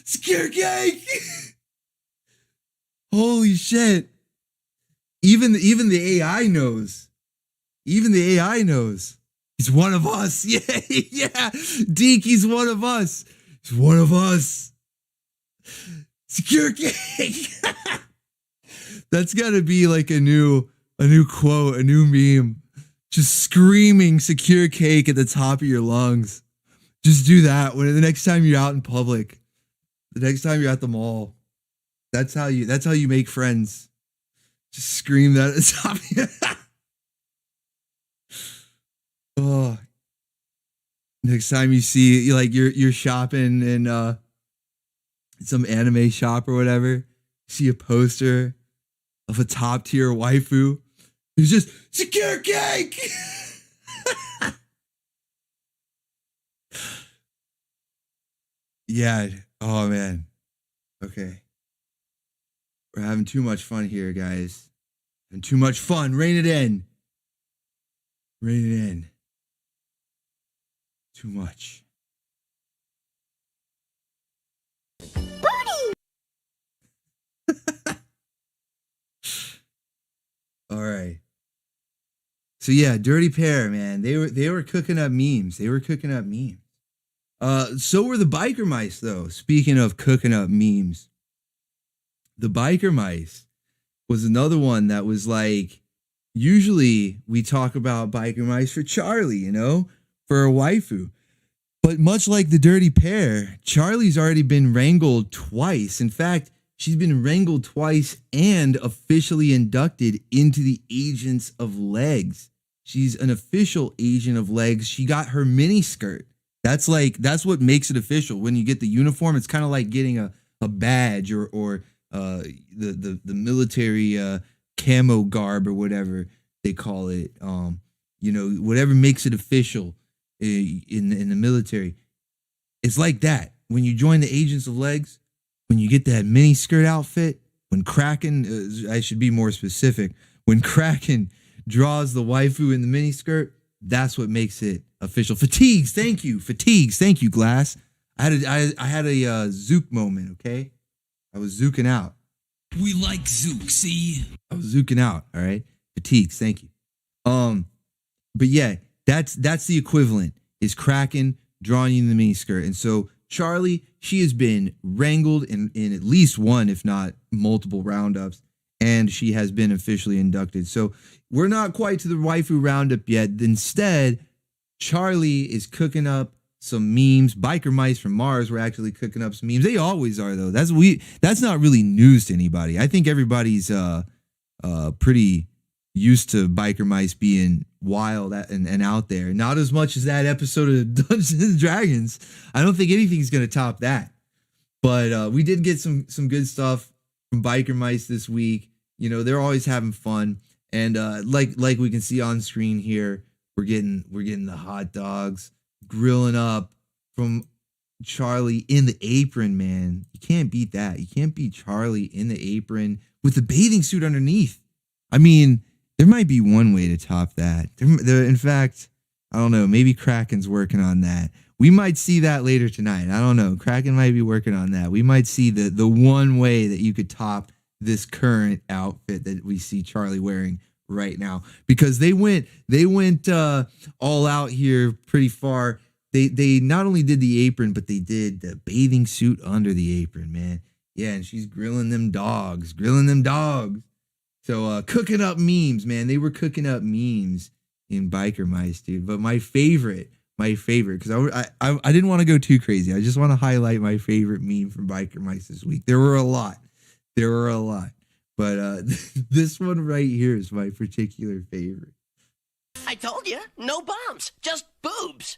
Secure cake. Holy shit. Even the AI knows. Even the AI knows. He's one of us. Yeah, yeah. Deke, he's one of us. He's one of us. Secure cake. That's gotta be like a new quote, a new meme. Just screaming secure cake at the top of your lungs. Just do that when the next time you're out in public. The next time you're at the mall. That's how you make friends. Just scream that at the top of your Oh. Next time you see you're shopping in some anime shop or whatever, see a poster of a top tier waifu, who's just secure cake. Yeah. Oh man. Okay. We're having too much fun here, guys. And too much fun. Rein it in. Rein it in. Too much. Booty! All right. So yeah, Dirty Pair, man. They were cooking up memes. They were cooking up memes. So were the biker mice, though. Speaking of cooking up memes, the biker mice was another one that was like, usually we talk about biker mice for Charlie, you know, for a waifu. But much like the Dirty Pair, Charlie's already been wrangled twice. In fact, she's been wrangled twice and officially inducted into the Agents of Legs. She's an official Agent of Legs. She got her mini skirt. That's what makes it official. When you get the uniform, it's kind of like getting a badge or the military camo garb or whatever they call it. You know, whatever makes it official in the military. It's like that. When you join the Agents of Legs, when you get that mini skirt outfit, when Kraken, I should be more specific, when Kraken draws the waifu in the mini skirt, that's what makes it official. Fatigues, thank you. Fatigues, thank you, Glass. I had a zook moment, okay? I was zooking out. We like zook, see? I was zooking out, all right? Fatigues, thank you. But yeah, that's the equivalent, is Kraken drawing you in the mini skirt. And so Charlie, she has been wrangled in at least one, if not multiple roundups, and she has been officially inducted. So we're not quite to the waifu roundup yet. Instead, Charlie is cooking up some memes. Biker Mice from Mars were actually cooking up some memes. They always are though. That's not really news to anybody. I think everybody's pretty used to Biker Mice being wild and out there. Not as much as that episode of Dungeons and Dragons. I don't think anything's gonna top that. But we did get some good stuff from Biker Mice this week. You know, they're always having fun. And like we can see on screen here, we're getting the hot dogs grilling up from Charlie in the apron, man. You can't beat that. You can't beat Charlie in the apron with the bathing suit underneath. I mean, there might be one way to top that. In fact, I don't know. Maybe Kraken's working on that. We might see that later tonight. I don't know. Kraken might be working on that. We might see the one way that you could top this current outfit that we see Charlie wearing right now, because they went all out here pretty far. They not only did the apron, but they did the bathing suit under the apron, man. Yeah, and she's grilling them dogs. So cooking up memes, man. They were cooking up memes in Biker Mice, dude. But my favorite, because I didn't want to go too crazy. I just want to highlight my favorite meme from Biker Mice this week. There were a lot. But this one right here is my particular favorite. I told you, no bombs, just boobs.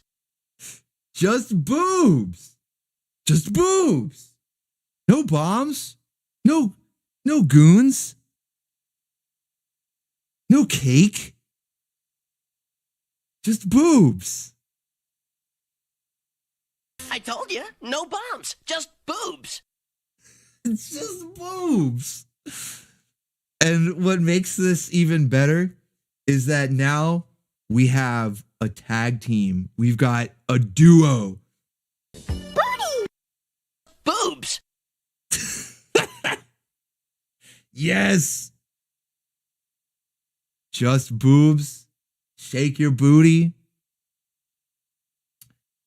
Just boobs. No bombs. No goons. No cake. Just boobs. I told you, no bombs, just boobs. It's just boobs. And what makes this even better is that now we have a tag team. We've got a duo. Booty! Boobs! Yes! Just boobs. Shake your booty.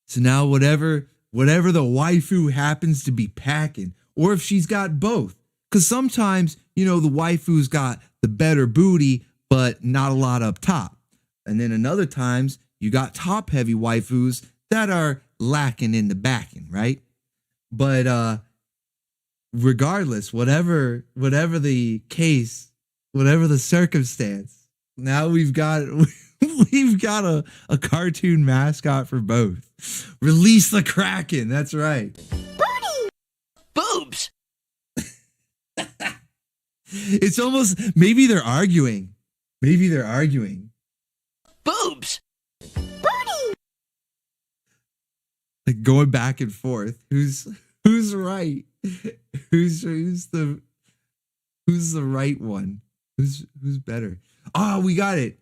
So now whatever the waifu happens to be packing, or if she's got both. Because sometimes, you know, the waifu's got the better booty, but not a lot up top. And then other times, you got top-heavy waifus that are lacking in the backing, right? But regardless, whatever the case, whatever the circumstance, now we've got a cartoon mascot for both. Release the Kraken. That's right. Booty! Boobs! It's almost, maybe they're arguing. Boobs! Booty! Like going back and forth. Who's right? Who's the right one? Who's better? Oh, we got it.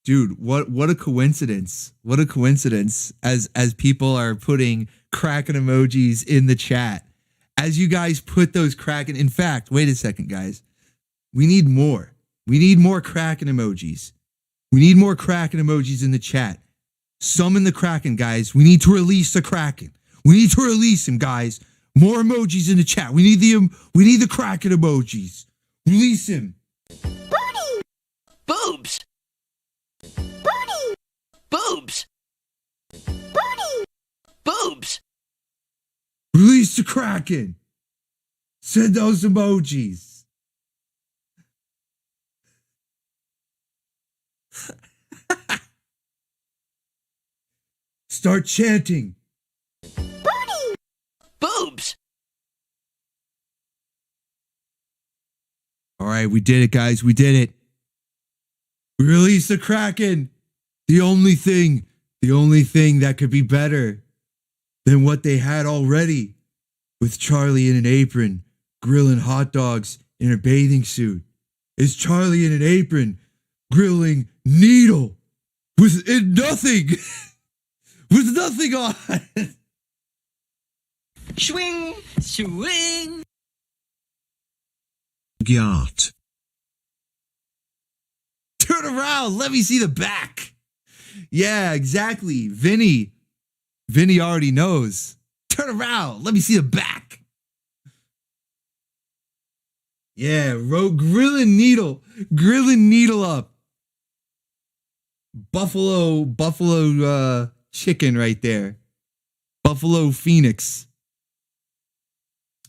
Dude, what a coincidence. What a coincidence as people are putting Kraken emojis in the chat. As you guys put those Kraken, in fact, wait a second, guys. We need more. We need more Kraken emojis. We need more Kraken emojis in the chat. Summon the Kraken, guys. We need to release the Kraken. We need to release him, guys. More emojis in the chat. We need the Kraken emojis. Release him. Booty! Boobs! Booty! Boobs! Booty! Boobs! Release the Kraken. Send those emojis. Start chanting. Booty! Boobs! All right, we did it, guys. We did it. We released the Kraken. The only thing that could be better than what they had already with Charlie in an apron grilling hot dogs in a bathing suit is Charlie in an apron grilling Needle with nothing with nothing on. Swing, swing. Gyat. Turn around, let me see the back. Yeah, exactly. Vinny already knows. Turn around, let me see the back. Yeah, grilling Needle Up. Buffalo chicken right there. Buffalo Phoenix.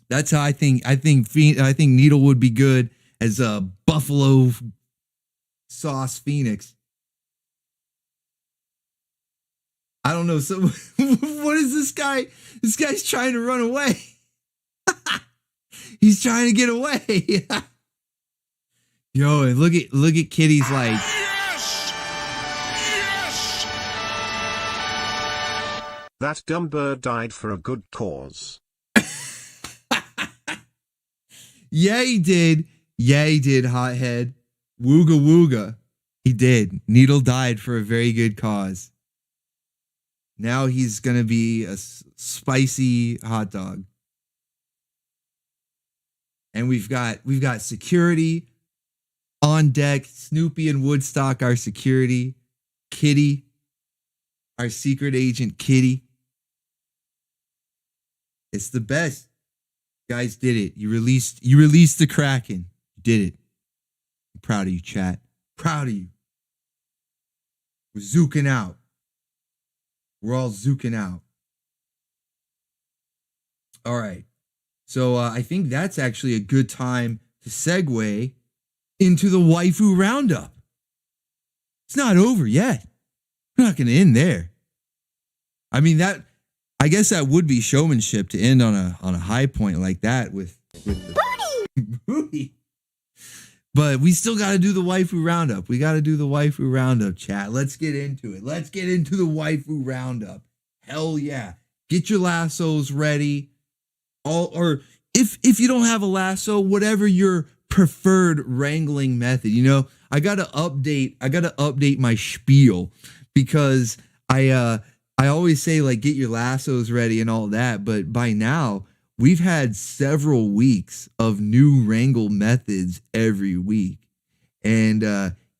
That's how I think Needle would be good as a buffalo sauce Phoenix. I don't know. So what is this guy? This guy's trying to run away. He's trying to get away. Yo, and look at Kitty's like. Yes! Yes! That dumb bird died for a good cause. Yeah, he did. Yeah, he did, hothead. Wooga wooga. He did. Needle died for a very good cause. Now he's going to be a spicy hot dog. And we've got security on deck. Snoopy and Woodstock, our security. Kitty, our secret agent Kitty. It's the best. You guys did it. You released the Kraken. You did it. I'm proud of you, chat. Proud of you. We're zooking out. We're all zooking out. All right. So I think that's actually a good time to segue into the waifu roundup. It's not over yet. We're not going to end there. I mean, I guess that would be showmanship to end on a high point like that with the booty. But we still got to do the waifu roundup. We got to do the waifu roundup, chat. Let's get into it. Let's get into the waifu roundup. Hell yeah. Get your lassos ready. Or if you don't have a lasso, whatever your preferred wrangling method. You know, I got to update my spiel because I always say like get your lassos ready and all that, but by now we've had several weeks of new wrangle methods every week. And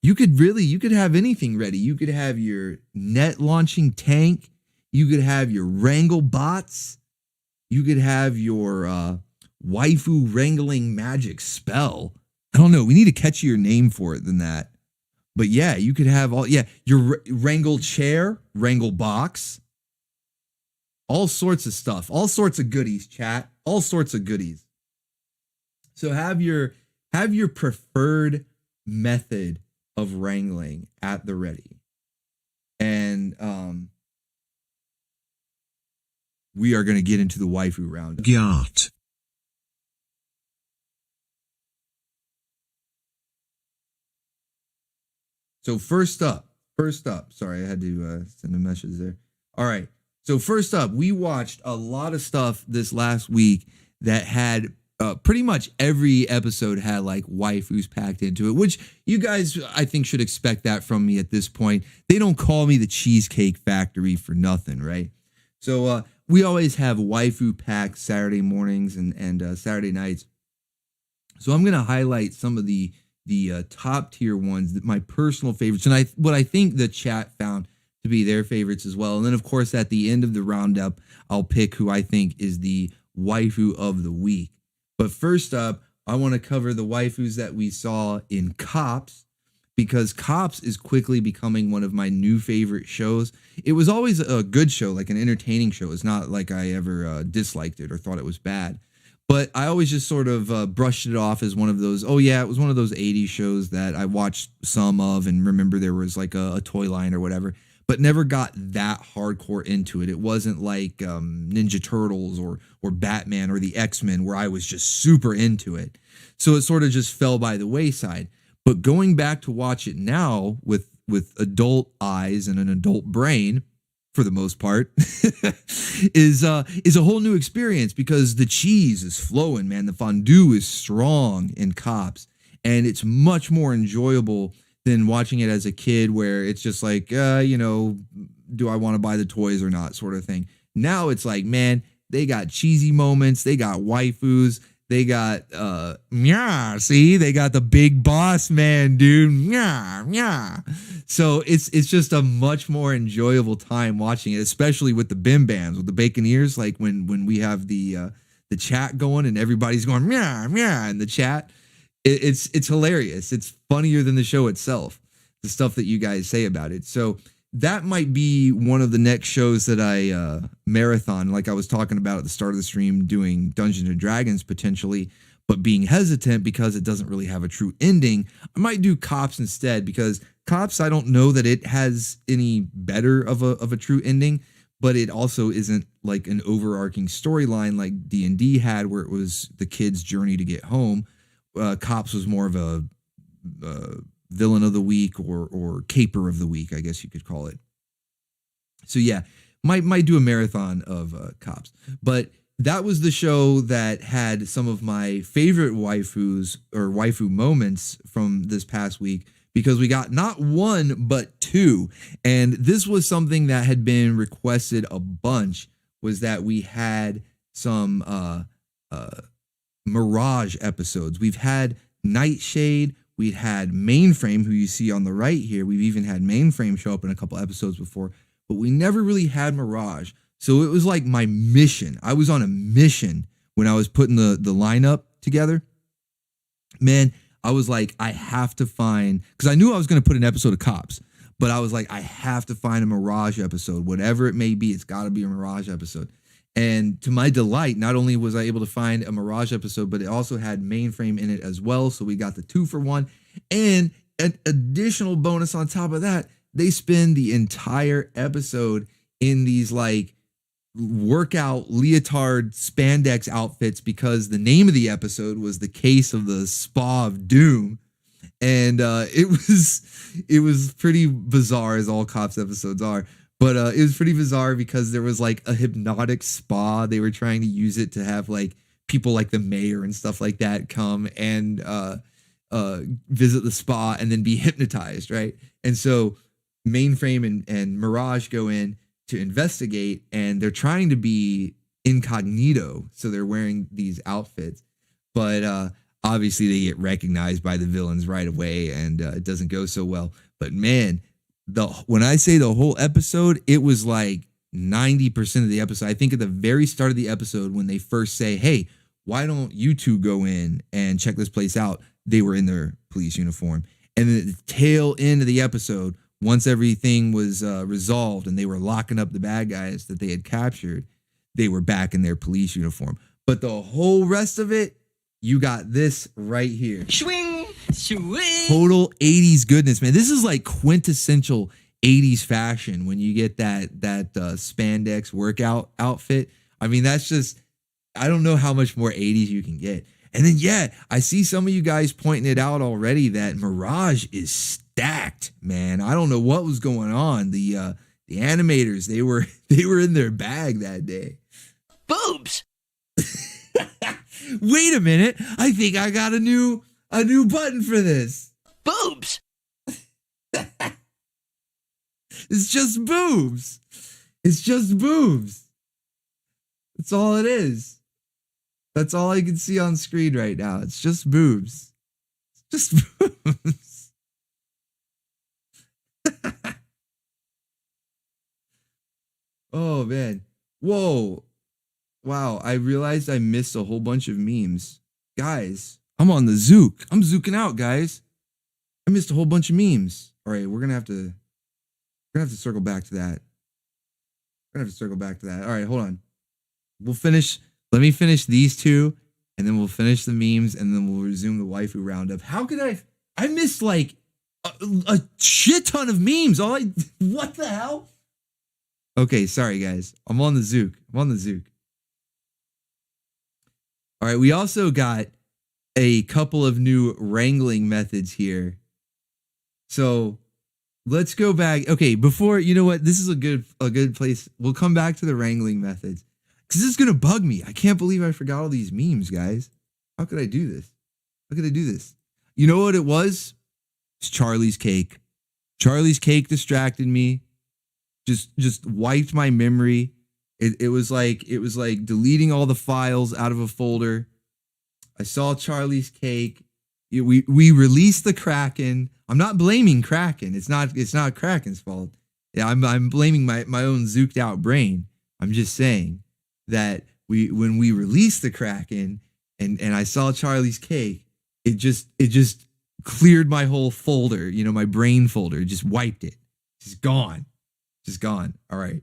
you could have anything ready. You could have your net launching tank, you could have your wrangle bots, you could have your waifu wrangling magic spell. I don't know, we need a catchier name for it than that. But yeah, you could have your wrangle chair, wrangle box, all sorts of stuff, all sorts of goodies, chat, all sorts of goodies. So have your preferred method of wrangling at the ready. And we are going to get into the waifu round. Gyat. So first up, sorry, I had to send a message there. All right. So first up, we watched a lot of stuff this last week that had pretty much every episode had like waifus packed into it, which you guys, I think, should expect that from me at this point. They don't call me the Cheesecake Factory for nothing, right? So we always have waifu packs Saturday mornings and Saturday nights. So I'm going to highlight some of the top tier ones, that my personal favorites, and what I think the chat found to be their favorites as well. And then of course at the end of the roundup, I'll pick who I think is the waifu of the week. But first up, I want to cover the waifus that we saw in Cops, because Cops is quickly becoming one of my new favorite shows. It was always a good show, like an entertaining show. It's not like I ever disliked it or thought it was bad. But I always just sort of brushed it off as one of those, oh yeah, it was one of those 80s shows that I watched some of and remember there was like a toy line or whatever, but never got that hardcore into it. It wasn't like Ninja Turtles or Batman or the X-Men where I was just super into it. So it sort of just fell by the wayside. But going back to watch it now with adult eyes and an adult brain, for the most part, is a whole new experience because the cheese is flowing, man. The fondue is strong in Cops, and it's much more enjoyable than watching it as a kid where it's just like, do I want to buy the toys or not sort of thing. Now it's like, man, they got cheesy moments. They got waifus. They got, they got the big boss man, dude. So it's just a much more enjoyable time watching it, especially with the bim bams, with the bacon ears. Like when we have the chat going and everybody's going, in the chat. It's hilarious. It's funnier than the show itself, the stuff that you guys say about it. So that might be one of the next shows that I marathon, like I was talking about at the start of the stream, doing Dungeons and Dragons potentially, but being hesitant because it doesn't really have a true ending. I might do Cops instead, because Cops, I don't know that it has any better of a true ending, but it also isn't like an overarching storyline like D&D had, where it was the kid's journey to get home. Cops was more of a villain of the week or caper of the week, I guess you could call it. So yeah, might do a marathon of Cops. But that was the show that had some of my favorite waifus or waifu moments from this past week, because we got not one, but two. And this was something that had been requested a bunch, was that we had some Mirage episodes. We've had Nightshade, we've had Mainframe, who you see on the right here. We've even had Mainframe show up in a couple episodes before, but we never really had Mirage. So it was like my mission. I was on a mission when I was putting the lineup together. Man, I was like, I have to find, because I knew I was going to put an episode of Cops, but I was like, I have to find a Mirage episode. Whatever it may be, it's got to be a Mirage episode. And to my delight, not only was I able to find a Mirage episode, but it also had Mainframe in it as well. So we got the 2-for-1. And an additional bonus on top of that, they spend the entire episode in these like workout leotard spandex outfits, because the name of the episode was The Case of the Spa of Doom. And it was pretty bizarre, as all Cops episodes are. But it was pretty bizarre because there was like a hypnotic spa. They were trying to use it to have like people like the mayor and stuff like that come and visit the spa and then be hypnotized, right? And so Mainframe and Mirage go in to investigate, and they're trying to be incognito, so they're wearing these outfits, but obviously they get recognized by the villains right away, and it doesn't go so well. But man, when I say the whole episode, it was like 90% of the episode. I think at the very start of the episode, when they first say, hey, why don't you two go in and check this place out, they were in their police uniform. And then at the tail end of the episode, once everything was resolved and they were locking up the bad guys that they had captured, they were back in their police uniform. But the whole rest of it, you got this right here. Swing, swing. Total 80s goodness, man. This is like quintessential 80s fashion when you get that spandex workout outfit. I mean, that's just, I don't know how much more 80s you can get. And then, yeah, I see some of you guys pointing it out already that Mirage is stacked, man. I don't know what was going on. The animators, they were in their bag that day. Boobs. Wait a minute. I think I got a new button for this. Boobs. It's just boobs. It's just boobs. That's all it is. That's all I can see on screen right now. It's just boobs. It's just boobs. Oh, man. Whoa. Wow. I realized I missed a whole bunch of memes. Guys, I'm on the Zook. I'm zooking out, guys. I missed a whole bunch of memes. All right, we're gonna have to circle back to that. All right, hold on. Let me finish these two, and then we'll finish the memes, and then we'll resume the waifu roundup. How could I missed like a shit ton of memes. What the hell? Okay, sorry guys. I'm on the Zook. All right, we also got a couple of new wrangling methods here. So let's go back. Okay, before, you know what? This is a good place. We'll come back to the wrangling methods, because this is going to bug me. I can't believe I forgot all these memes, guys. How could I do this? You know what it was? It's Charlie's Cake. Charlie's Cake distracted me. Just wiped my memory. It was like deleting all the files out of a folder. I saw Charlie's Cake. We released the Kraken. I'm not blaming Kraken. It's not Kraken's fault. Yeah, I'm blaming my own zooked out brain. I'm just saying that when we released the Kraken and I saw Charlie's Cake, it just cleared my whole folder, my brain folder. It just wiped it. It's gone. Just gone. All right.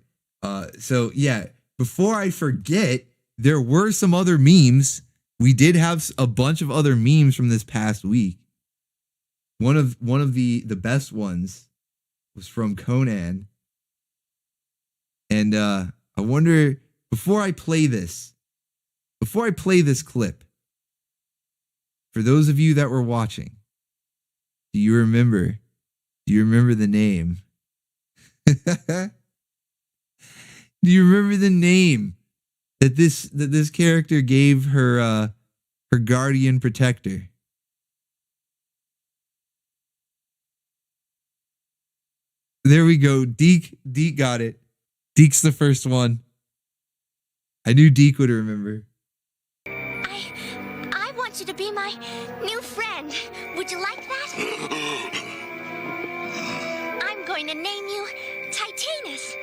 So yeah, before I forget, there were some other memes. We did have a bunch of other memes from this past week. One of the best ones was from Conan. And I wonder, before I play this clip, for those of you that were watching, do you remember the name? Do you remember the name that this character gave her guardian protector? There we go. Deke got it. Deke's the first one. I knew Deke would remember. I want you to be my new friend. Would you like that? I'm going to name you Titanus.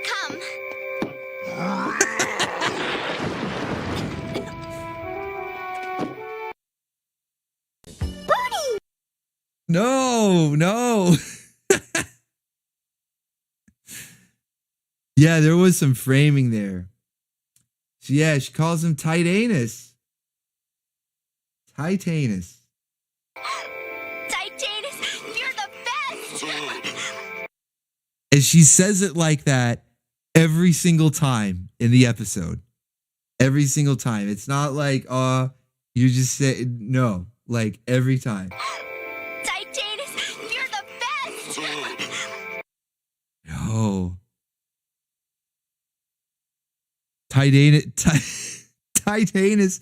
Come. Booty! No. Yeah, there was some framing there. So yeah, she calls him Titanus. Titanus, you're the best! And she says it like that every single time in the episode. Every single time. It's not like, you just say, no, like every time. Titanus, you're the best! No. Titanus,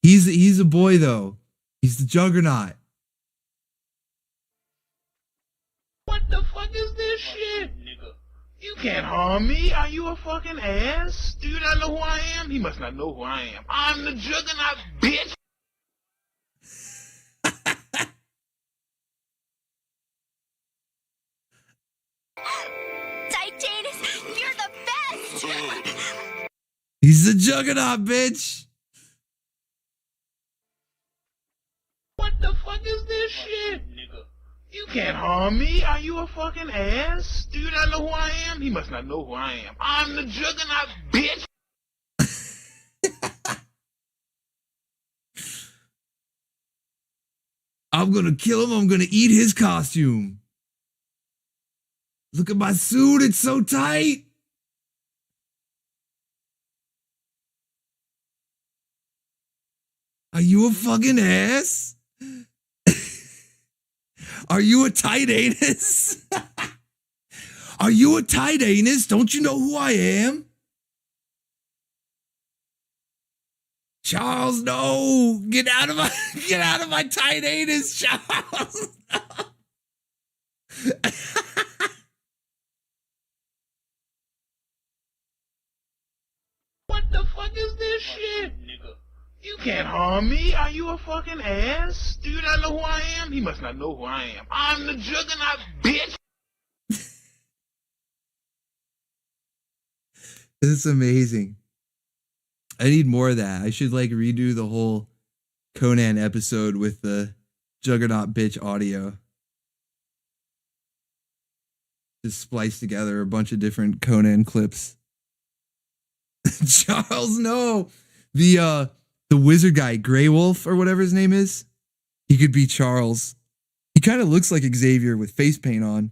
he's a boy though. He's the juggernaut. What the fuck is this shit, nigga? You can't harm me. Are you a fucking ass? Do you not know who I am? He must not know who I am. I'm the juggernaut, bitch. Titanus, you're the best! He's the juggernaut, bitch. What the fuck is this shit, nigga? You can't harm me. Are you a fucking ass? Do you not know who I am? He must not know who I am. I'm the juggernaut, bitch. I'm gonna kill him. I'm gonna eat his costume. Look at my suit. It's so tight. Are you a fucking ass? Are you a tight anus? Are you a tight anus? Don't you know who I am? Charles, no! Get out of my tight anus, Charles! No. What the fuck is this shit, nigga? You can't harm me. Are you a fucking ass? Do you not know who I am? He must not know who I am. I'm the juggernaut, bitch. This is amazing. I need more of that. I should like redo the whole Conan episode with the juggernaut bitch audio. Just splice together a bunch of different Conan clips. Charles, no. The wizard guy, Grey Wolf or whatever his name is. He could be Charles. He kind of looks like Xavier with face paint on.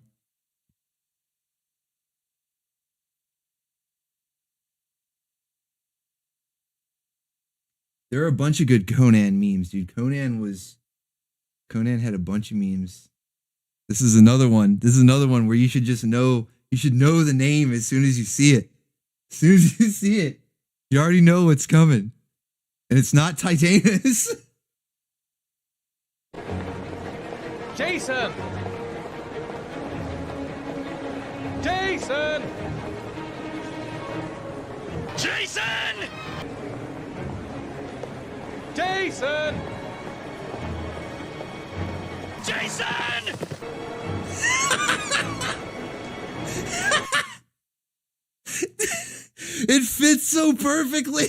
There are a bunch of good Conan memes, dude. Conan had a bunch of memes. This is another one. This is another one where you should just know, you should know the name as soon as you see it. As soon as you see it, you already know what's coming. And it's not Titanus. Jason! Jason! Jason! Jason! Jason! It fits so perfectly.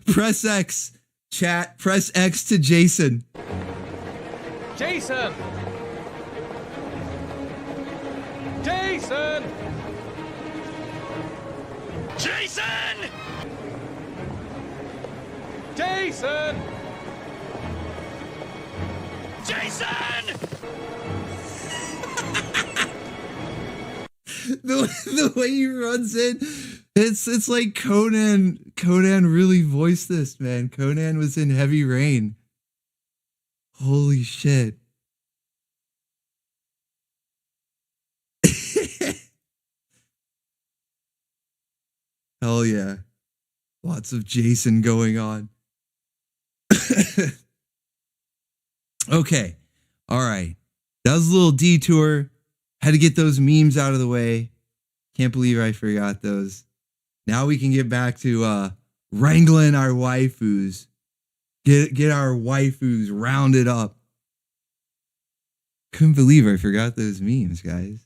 Press X. Chat, press X to Jason. Jason! Jason! Jason! Jason! Jason! Jason! The way he runs in, it's like Conan. Conan really voiced this, man. Conan was in Heavy Rain. Holy shit. Hell yeah. Lots of Jason going on. Okay. All right. That was a little detour. Had to get those memes out of the way. Can't believe I forgot those. Now we can get back to wrangling our waifus. Get our waifus rounded up. Couldn't believe I forgot those memes, guys.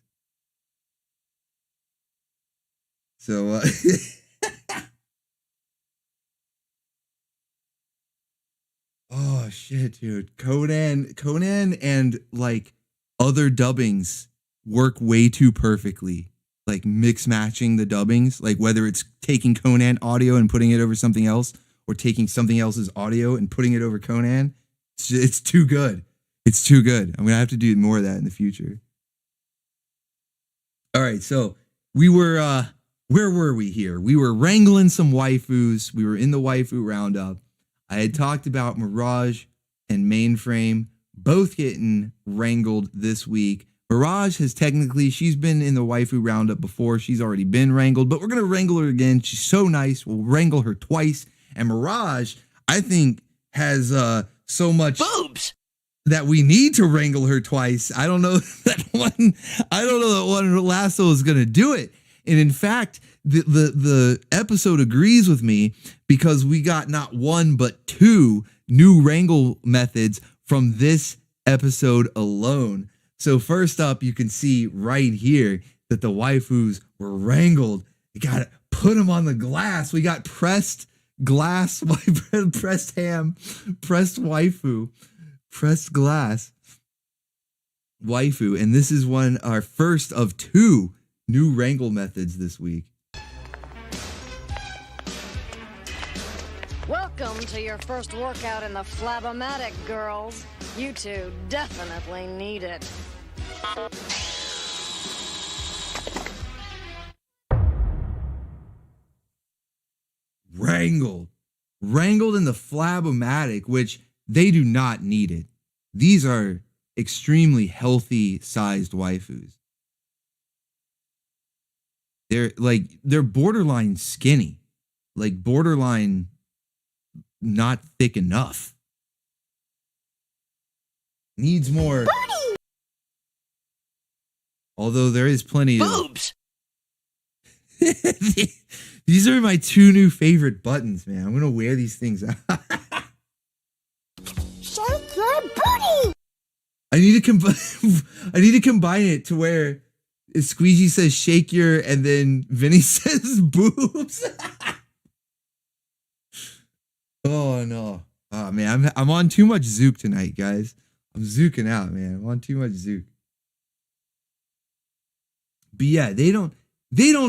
So oh shit, dude. Conan and like other dubbings work way too perfectly. Like mix matching the dubbings, like whether it's taking Conan audio and putting it over something else or taking something else's audio and putting it over Conan. It's too good. It's too good. I'm going to have to do more of that in the future. All right. So we were, where were we here? We were wrangling some waifus. We were in the waifu roundup. I had talked about Mirage and Mainframe both getting wrangled this week. Mirage has technically, she's been in the waifu roundup before. She's already been wrangled, but we're going to wrangle her again. She's so nice. We'll wrangle her twice. And Mirage, I think, has so much boobs that we need to wrangle her twice. I don't know that one lasso is going to do it. And in fact, the episode agrees with me because we got not one, but two new wrangle methods from this episode alone. So first up, you can see right here that the waifus were wrangled. You got to put them on the glass. We got pressed glass, pressed ham, pressed waifu, pressed glass waifu. And this is our first of two new wrangle methods this week. Welcome to your first workout in the Flabomatic, girls. You two definitely need it. Wrangled in the Flabomatic, which they do not need it. These are extremely healthy sized waifus. They're borderline skinny, like borderline not thick enough. Needs more. Booty! Although there is plenty boobs. These are my two new favorite buttons, man. I'm gonna wear these things out. Shake your booty. I need to combine it to where Squeegee says shake your, and then Vinny says boobs. Oh no. Oh man, I'm on too much Zook tonight, guys. I'm zooking out, man. I'm on too much Zook. But yeah, they don't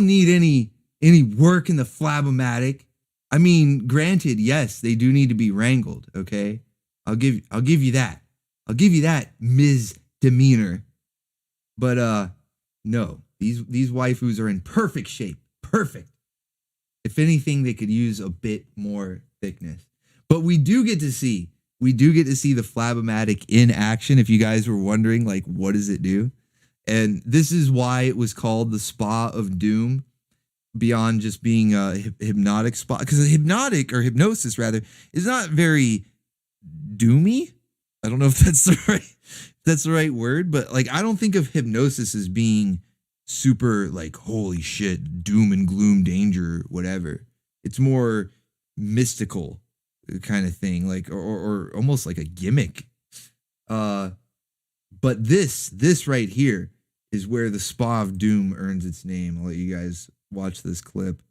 need any work in the Flabomatic. I mean, granted, yes, they do need to be wrangled, okay? I'll give you that. I'll give you that, Ms. Demeanor. But no, these waifus are in perfect shape. Perfect. If anything, they could use a bit more thickness. But we do get to see the Flabomatic in action. If you guys were wondering, like, what does it do? And this is why it was called the Spa of Doom, beyond just being a hypnotic spa. Because hypnotic, or hypnosis rather, is not very doomy. I don't know if that's the right word, but like, I don't think of hypnosis as being super like, holy shit, doom and gloom, danger, whatever. It's more mystical kind of thing, like, or almost like a gimmick. But this right here is where the Spa of Doom earns its name. I'll let you guys watch this clip.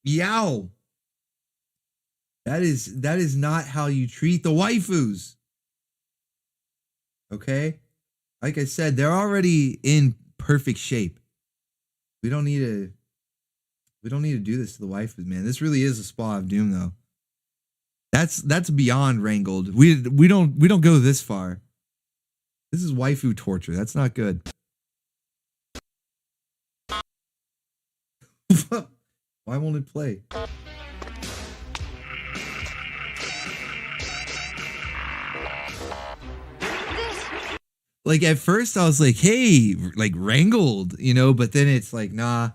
Yow. That is not how you treat the waifus. Okay? Like I said, they're already in perfect shape. We don't need to do this to the waifus, man. This really is a spa of doom, though. That's beyond wrangled. We don't go this far. This is waifu torture. That's not good. Why won't it play? Like at first I was like, hey, like wrangled, you know, but then it's like, nah,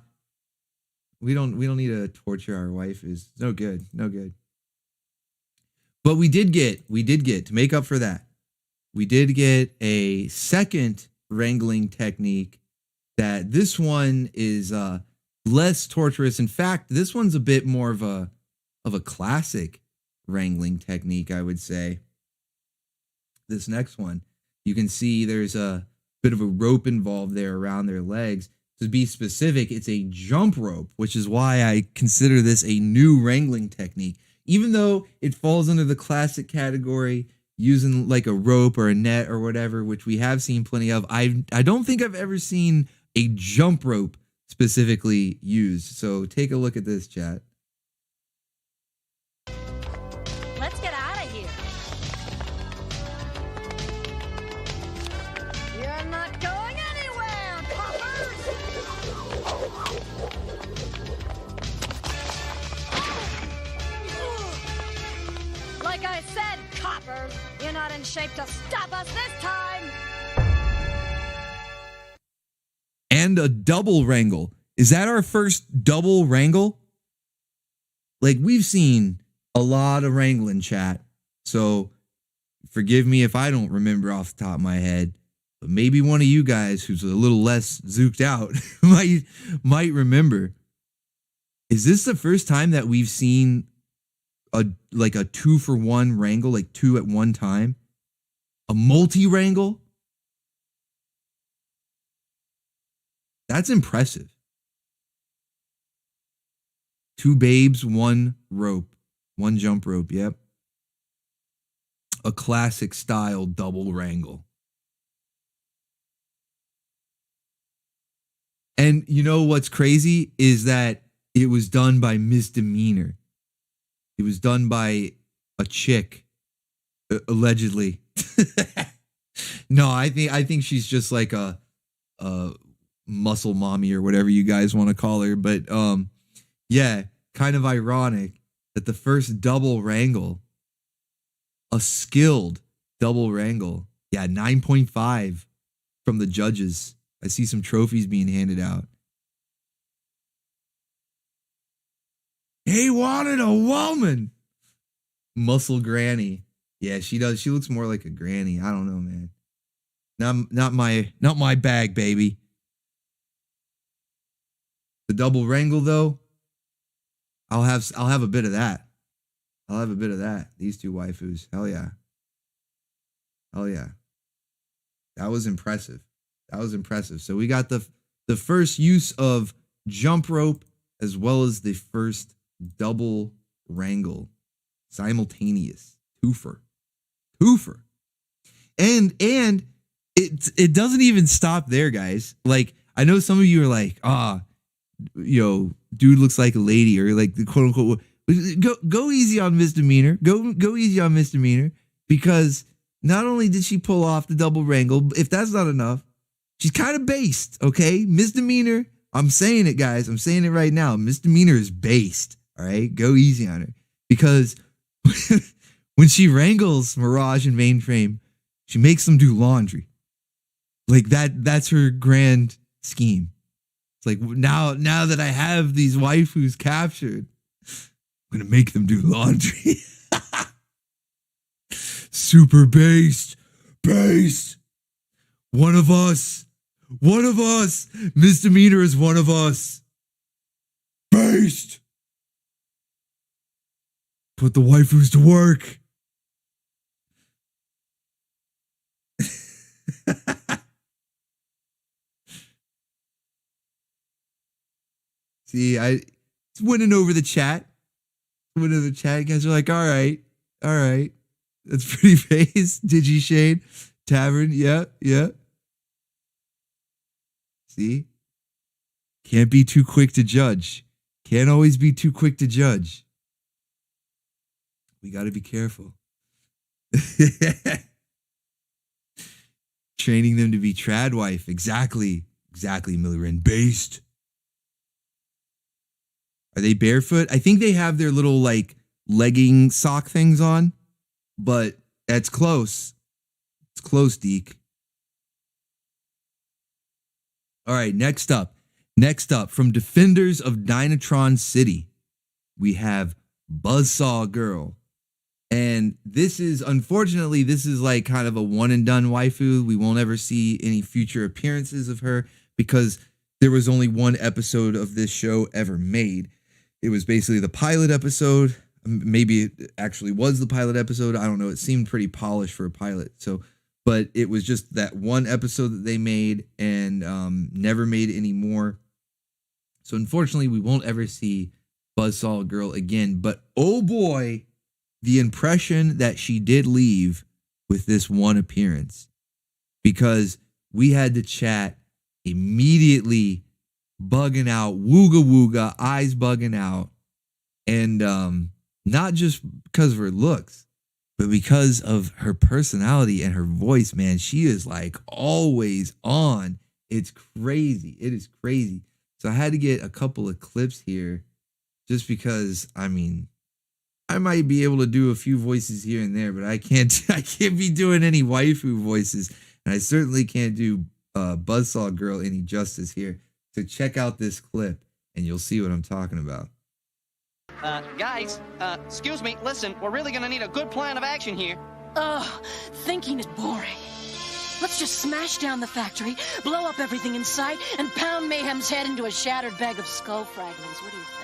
we don't need to torture our waifus. No good. No good. But we did get to make up for that. We did get a second wrangling technique that this one is less torturous. In fact, this one's a bit more of a classic wrangling technique, I would say. This next one, you can see there's a bit of a rope involved there around their legs. To be specific, it's a jump rope, which is why I consider this a new wrangling technique. Even though it falls under the classic category, using like a rope or a net or whatever, which we have seen plenty of, I don't think I've ever seen a jump rope specifically used. So take a look at this, chat. Let's get out of here. You're not going anywhere, coppers! Like I said, coppers, you're not in shape to stop us this time! And a double wrangle. Is that our first double wrangle? Like, we've seen a lot of wrangling, chat. So forgive me if I don't remember off the top of my head. But maybe one of you guys who's a little less zooked out might remember. Is this the first time that we've seen a 2-for-1 wrangle, like two at one time? A multi-wrangle? That's impressive. 2 babes, 1 rope. 1 jump rope, yep. A classic style double wrangle. And you know what's crazy is that it was done by misdemeanor. It was done by a chick, allegedly. No, I think she's just like a muscle mommy or whatever you guys want to call her. But yeah, kind of ironic that the first double wrangle, a skilled double wrangle, 9.5 from the judges. I see some trophies being handed out. He wanted a woman. Muscle granny. Yeah, she does. She looks more like a granny. I don't know, man. Not my bag, baby. The double wrangle, though, I'll have a bit of that. I'll have a bit of that. These two waifus. Hell yeah. Hell yeah. That was impressive. That was impressive. So we got the first use of jump rope as well as the first double wrangle. Simultaneous. Twofer. And it doesn't even stop there, guys. Like, I know some of you are like, dude looks like a lady, or like the quote unquote, go easy on misdemeanor. Go easy on misdemeanor, because not only did she pull off the double wrangle, if that's not enough, she's kind of based, okay? Misdemeanor, I'm saying it, guys. I'm saying it right now. Misdemeanor is based, all right? Go easy on her. Because when she wrangles Mirage and Mainframe, she makes them do laundry. Like, that's her grand scheme. It's like, now that I have these waifus captured, I'm going to make them do laundry. Super based. One of us. Misdemeanor is one of us. Based. Put the waifus to work. It's winning over the chat. Winning over the chat. You guys are like, all right. That's pretty face. DigiShade. Tavern. Yeah. See? Can't be too quick to judge. Can't always be too quick to judge. We got to be careful. Training them to be trad wife. Exactly, Millirin. Based. Are they barefoot? I think they have their little like legging sock things on, but that's close. It's close, Deke. All right, next up, from Defenders of Dynatron City, we have Buzzsaw Girl. And this is like kind of a one and done waifu. We won't ever see any future appearances of her because there was only one episode of this show ever made. It was basically the pilot episode. Maybe it actually was the pilot episode. I don't know. It seemed pretty polished for a pilot. But it was just that one episode that they made and never made any more. So unfortunately, we won't ever see Buzzsaw Girl again. But oh boy, the impression that she did leave with this one appearance, because we had to chat immediately, bugging out, wooga, eyes bugging out. And not just because of her looks, but because of her personality and her voice, man. She is like always on. It's crazy. It is crazy. So I had to get a couple of clips here just because, I mean, I might be able to do a few voices here and there, but I can't be doing any waifu voices. And I certainly can't do Buzzsaw Girl any justice here. So check out this clip and you'll see what I'm talking about. Guys, excuse me, listen, we're really gonna need a good plan of action here. Ugh, thinking is boring. Let's just smash down the factory, blow up everything in sight, and pound Mayhem's head into a shattered bag of skull fragments. What do you think?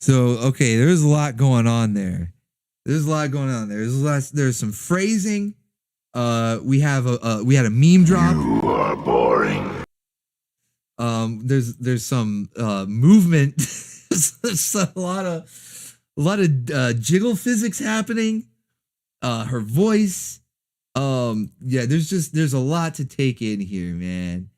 So, okay, there's a lot going on there. There's some phrasing. We had a meme drop. You are boring. There's some movement. There's a lot of jiggle physics happening. Her voice. There's a lot to take in here, man.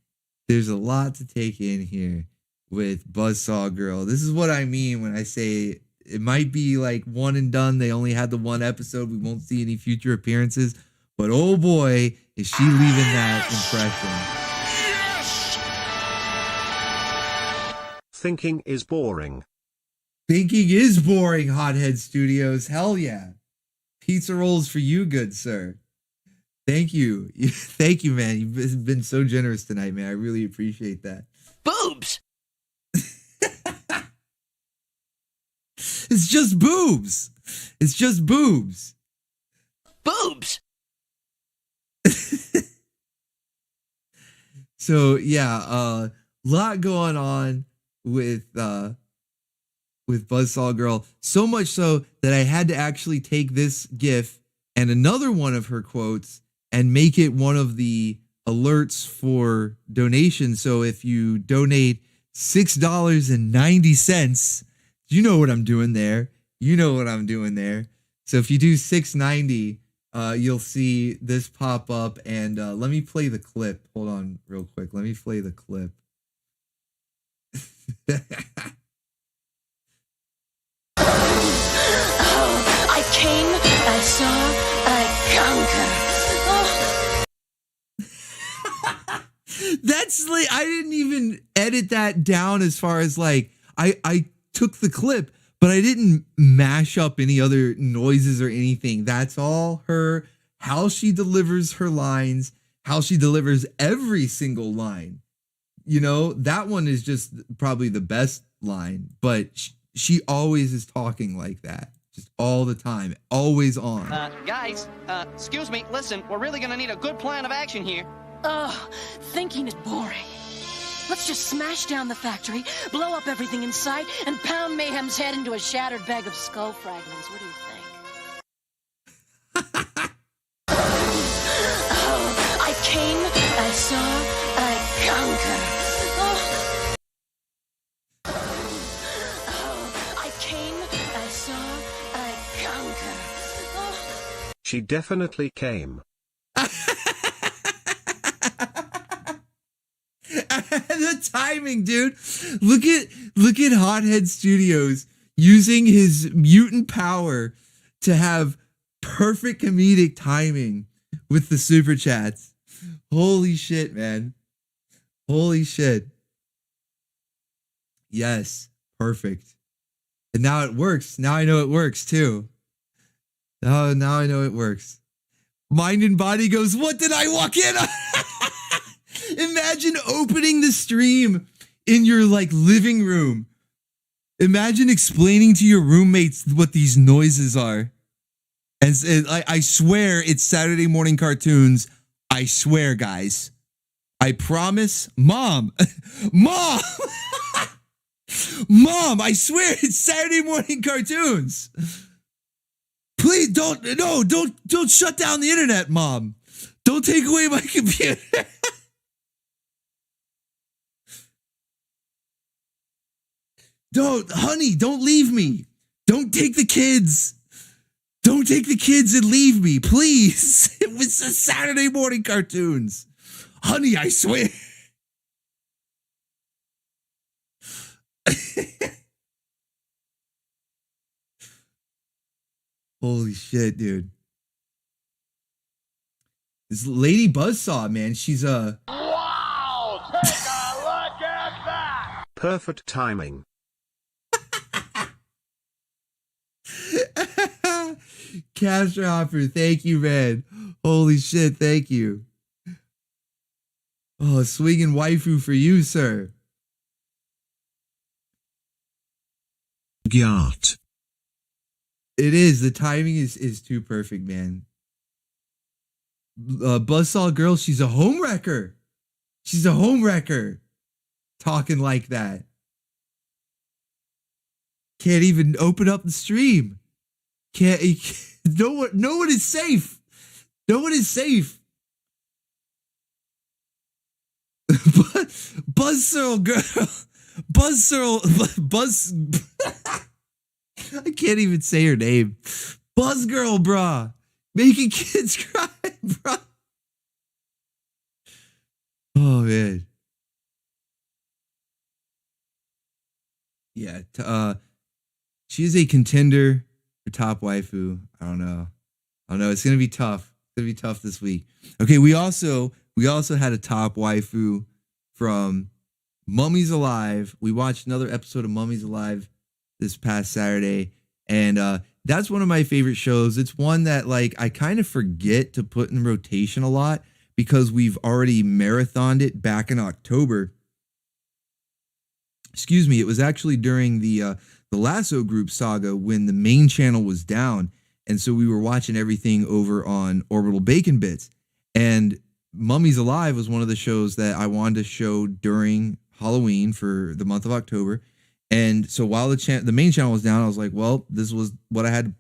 There's a lot to take in here with Buzzsaw Girl. This is what I mean when I say it might be like one and done. They only had the one episode. We won't see any future appearances. But oh boy, is she leaving that impression. Thinking is boring. Thinking is boring, Hothead Studios. Hell yeah. Pizza rolls for you, good sir. Thank you. Thank you, man. You've been so generous tonight, man. I really appreciate that. Boobs! It's just boobs. It's just boobs. Boobs! So, yeah, lot going on with Buzzsaw Girl. So much so that I had to actually take this GIF and another one of her quotes and make it one of the alerts for donations. So if you donate $6.90, you know what I'm doing there. You know what I'm doing there. So if you do $6.90, you'll see this pop up. And let me play the clip. Hold on real quick. Let me play the clip. I came, I saw, I conquer. That's like, I didn't even edit that down as far as like, I took the clip, but I didn't mash up any other noises or anything. That's all her, how she delivers her lines, how she delivers every single line. You know, that one is just probably the best line, but she always is talking like that. Just all the time, always on. Guys, excuse me, listen, we're really gonna need a good plan of action here. Ugh, thinking is boring. Let's just smash down the factory, blow up everything in sight, and pound Mayhem's head into a shattered bag of skull fragments. What do you think? Oh, I came, I saw, I conquer. don't care. Oh. She definitely came. The timing, dude. Look at Hothead Studios using his mutant power to have perfect comedic timing with the super chats. Holy shit, man. Holy shit. Yes, perfect. And now it works. Now I know it works too. Oh, now I know it works. Mind and Body goes, what did I walk in on? Imagine opening the stream in your like living room. Imagine explaining to your roommates what these noises are. And I swear it's Saturday morning cartoons. I swear, guys. I promise. Mom. Mom. Mom, I swear it's Saturday morning cartoons. Please don't shut down the internet, Mom. Don't take away my computer. Honey, don't leave me. Don't take the kids. Don't take the kids and leave me, please. It was the Saturday morning cartoons. Honey, I swear. Holy shit, dude. This Lady Buzzsaw, man, she's a... Wow! Take a look at that! Perfect timing. Cash Hopper, thank you, man. Holy shit, thank you. Oh, swinging waifu for you, sir. Gyat. It is. The timing is too perfect, man. Buzzsaw girl, she's a home wrecker. She's a home wrecker. Talking like that. Can't even open up the stream. No one is safe. No one is safe. Buzzsaw girl. Buzz. I can't even say her name. Buzz girl, brah. Making kids cry, brah. Oh, man. Yeah. She is a contender for top waifu. I don't know. It's going to be tough. It's going to be tough this week. Okay, we also had a top waifu from Mummies Alive. We watched another episode of Mummies Alive this past Saturday, and that's one of my favorite shows. It's one that like I kind of forget to put in rotation a lot because we've already marathoned it back in October. Excuse me, it was actually during the Lasso Group saga when the main channel was down, and so we were watching everything over on Orbital Bacon Bits. And Mummies Alive was one of the shows that I wanted to show during Halloween for the month of October. And so while the main channel was down, I was like, well, this was what I had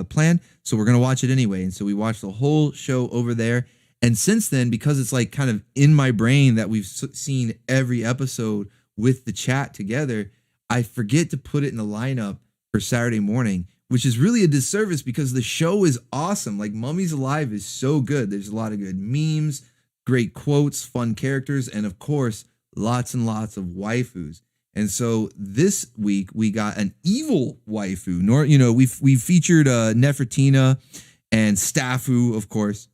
planned, so we're going to watch it anyway. And so we watched the whole show over there. And since then, because it's like kind of in my brain that we've seen every episode with the chat together, I forget to put it in the lineup for Saturday morning, which is really a disservice because the show is awesome. Like Mummies Alive is so good. There's a lot of good memes, great quotes, fun characters, and of course, lots and lots of waifus. And so this week we got an evil waifu. We've featured Nefertina and Staffu, of course,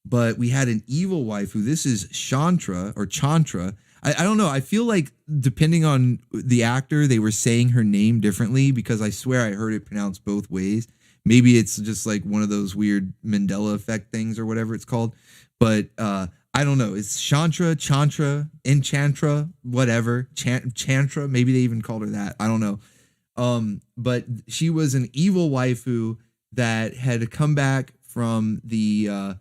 but we had an evil waifu. This is Chantra or Chantra. I don't know. I feel like depending on the actor, they were saying her name differently because I swear I heard it pronounced both ways. Maybe it's just like one of those weird Mandela effect things or whatever it's called. But I don't know. It's Chantra, Enchantra, whatever. Chantra. Maybe they even called her that. I don't know. But she was an evil waifu that had come back from the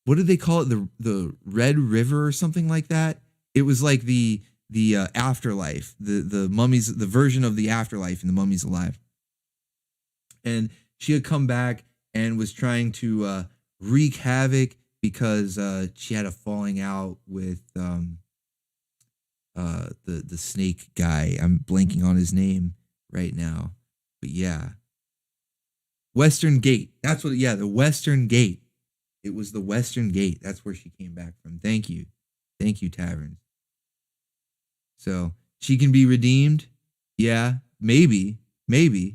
what did they call it? The Red River or something like that. It was like the afterlife, the mummies, the version of the afterlife in the Mummies Alive. And she had come back and was trying to wreak havoc because she had a falling out with the snake guy. I'm blanking on his name right now, but yeah. Western Gate. That's what, yeah, the Western Gate. It was the Western Gate. That's where she came back from. Thank you. Thank you, Taverns. So she can be redeemed. Yeah, maybe. Maybe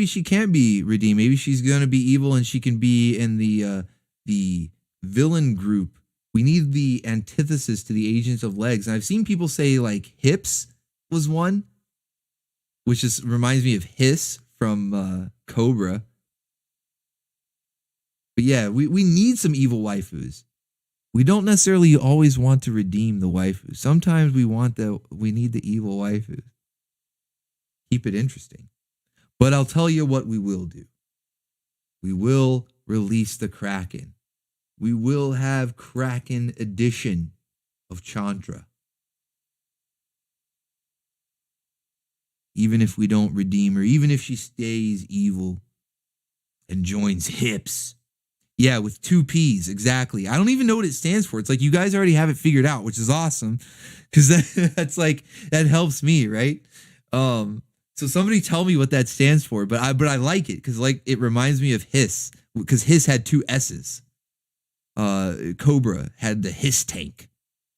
she can't be redeemed. Maybe she's going to be evil and she can be in the villain group. We need the antithesis to the Agents of Legs. And I've seen people say like Hips was one, which just reminds me of Hiss from Cobra. But yeah, we need some evil waifus. We don't necessarily always want to redeem the waifus. Sometimes we need the evil waifus. Keep it interesting. But I'll tell you what we will do. We will release the Kraken. We will have Kraken edition of Chandra. Even if we don't redeem her, even if she stays evil and joins Hips. Yeah, with 2 P's, exactly. I don't even know what it stands for. It's like you guys already have it figured out, which is awesome. Because that's like, that helps me, right? So somebody tell me what that stands for. But I like it because like it reminds me of Hiss. Because Hiss had 2 S's. Cobra had the Hiss tank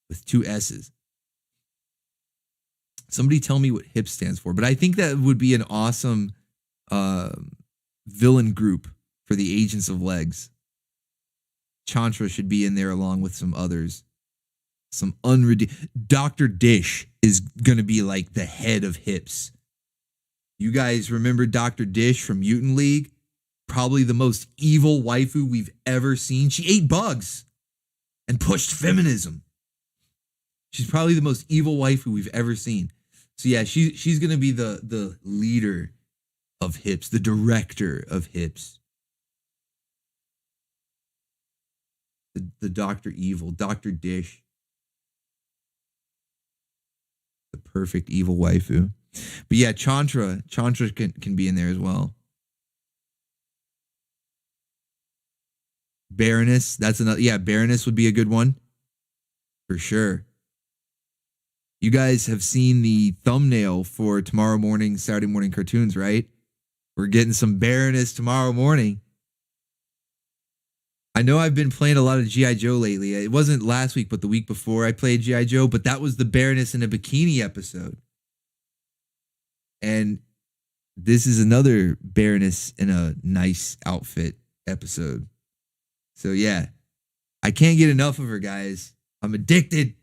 with 2 S's. Somebody tell me what HIP stands for. But I think that would be an awesome villain group for the Agents of Legs. Chantra should be in there along with some others. Some unredeemed. Dr. Dish is going to be like the head of Hips. You guys remember Dr. Dish from Mutant League? Probably the most evil waifu we've ever seen. She ate bugs and pushed feminism. She's probably the most evil waifu we've ever seen. So yeah, she's going to be the leader of Hips, the director of Hips. The Dr. Evil, Dr. Dish. The perfect evil waifu. But yeah, Chantra can be in there as well. Baroness, that's another. Yeah, Baroness would be a good one. For sure. You guys have seen the thumbnail for tomorrow morning, Saturday morning cartoons, right? We're getting some Baroness tomorrow morning. I know I've been playing a lot of G.I. Joe lately. It wasn't last week, but the week before I played G.I. Joe, but that was the Baroness in a bikini episode. And this is another Baroness in a nice outfit episode. So yeah, I can't get enough of her, guys. I'm addicted.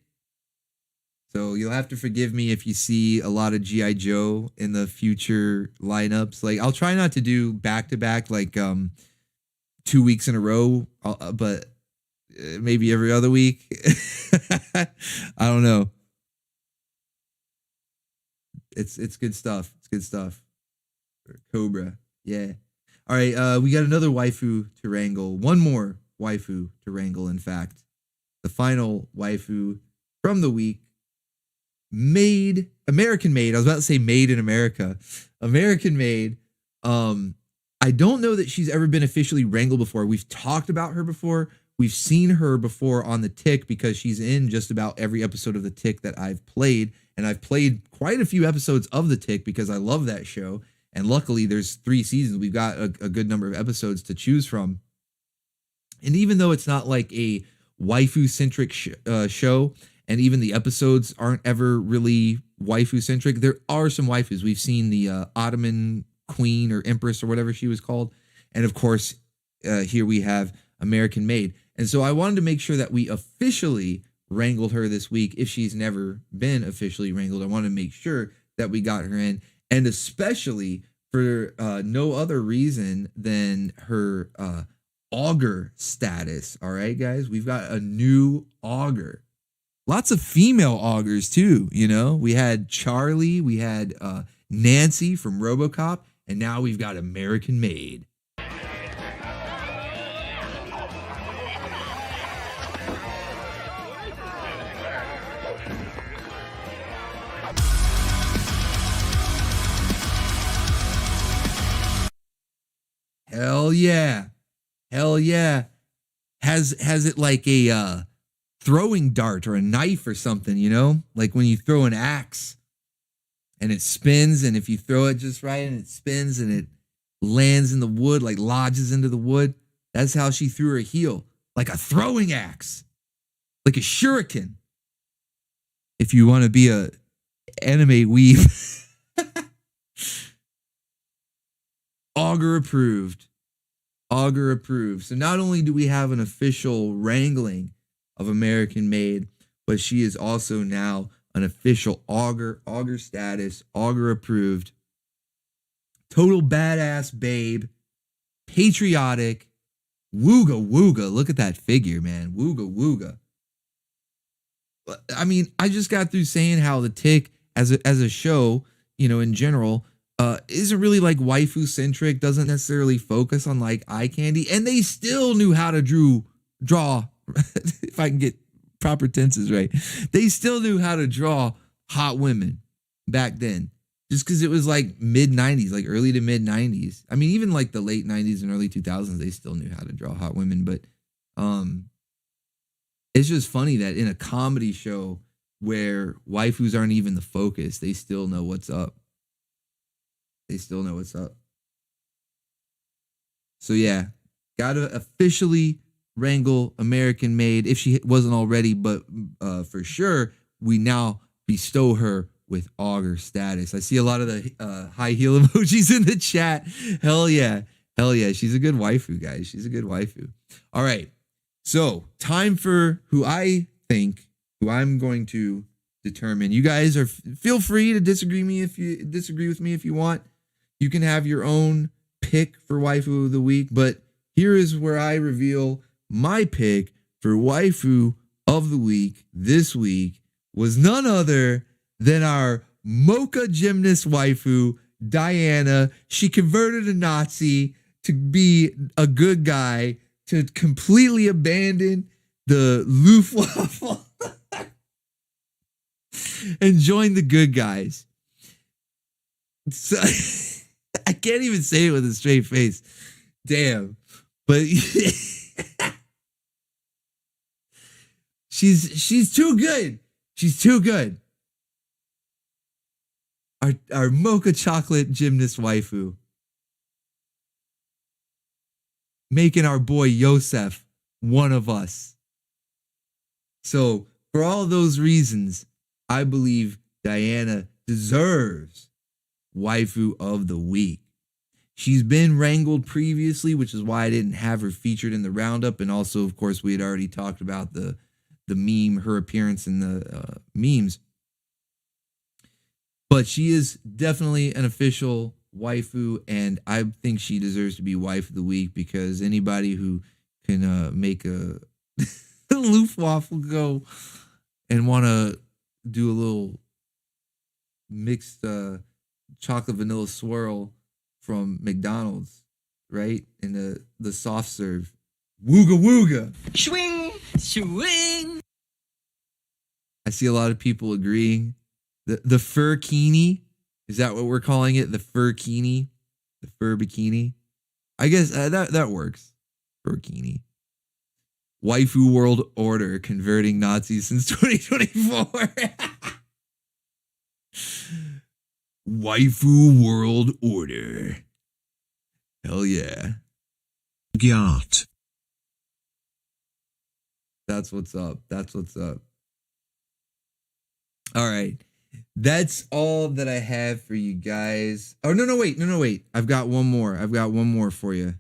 So you'll have to forgive me if you see a lot of G.I. Joe in the future lineups. Like I'll try not to do back-to-back, like 2 weeks in a row, but maybe every other week. I don't know. It's good stuff. It's good stuff. Cobra. Yeah. All right. We got another waifu to wrangle. One more waifu to wrangle, in fact. The final waifu from the week. Maid. American Maid. I was about to say Made in America. American Maid. I don't know that she's ever been officially wrangled before. We've talked about her before. We've seen her before on The Tick because she's in just about every episode of The Tick that I've played. And I've played quite a few episodes of The Tick because I love that show. And luckily, there's 3 seasons. We've got a good number of episodes to choose from. And even though it's not like a waifu-centric show, and even the episodes aren't ever really waifu-centric, there are some waifus. We've seen the Ottoman Queen or Empress or whatever she was called. And of course, here we have American Maid. And so I wanted to make sure that we officially wrangled her this week. If she's never been officially wrangled, I want to make sure that we got her in. And especially for no other reason than her augur status. All right, guys, we've got a new augur. Lots of female augurs too, you know. We had Charlie, we had Nancy from RoboCop, and now we've got American Maid. Hell yeah. Hell yeah. Has it like a throwing dart or a knife or something, you know? Like when you throw an axe and it spins, and if you throw it just right and it spins and lands in the wood, like lodges into the wood. That's how she threw her heel, like a throwing axe, like a shuriken. If you want to be a anime weave. Augur approved. Augur approved. So not only do we have an official wrangling of American Maid, but she is also now an official Augur status, Augur approved. Total badass babe. Patriotic. Wooga wooga. Look at that figure, man. Wooga wooga. I mean, I just got through saying how the Tick as a show, you know, in general, isn't really like waifu centric, doesn't necessarily focus on like eye candy, and they still knew how to draw if I can get proper tenses right. They still knew how to draw hot women back then. Just because it was like mid 90s, like early to mid 90s. I mean, even like the late 90s and early 2000s, they still knew how to draw hot women. But it's just funny that in a comedy show where waifus aren't even the focus, they still know what's up. They still know what's up. So yeah, gotta officially wrangle American Maid if she wasn't already, but for sure, we now bestow her with Augur status. I see a lot of the high heel emojis in the chat. Hell yeah. Hell yeah. She's a good waifu, guys. She's a good waifu. All right. So time for who I'm going to determine. You guys feel free to disagree with me if you want. You can have your own pick for waifu of the week, but here is where I reveal my pick for waifu of the week this week was none other than our mocha gymnast waifu, Diana. She converted a Nazi to be a good guy, to completely abandon the Luftwaffe and join the good guys. So, I can't even say it with a straight face. Damn. But she's too good. She's too good. Our mocha chocolate gymnast waifu. Making our boy Yosef one of us. So, for all those reasons, I believe Diana deserves waifu of the week. She's been wrangled previously, which is why I didn't have her featured in the roundup. And also, of course, we had already talked about the meme, her appearance in the memes. But she is definitely an official waifu, and I think she deserves to be wife of the week because anybody who can make a Luftwaffe go and want to do a little mixed chocolate vanilla swirl from McDonald's, right? In the soft serve. Wooga wooga. Swing, swing. I see a lot of people agreeing. The fur bikini, is that what we're calling it? The fur bikini? The fur bikini? I guess that works. Fur bikini. Waifu World Order converting Nazis since 2024. Waifu World Order. Hell yeah. Gyat. That's what's up. That's what's up. All right. That's all that I have for you guys. Oh, no, wait. I've got one more. For you.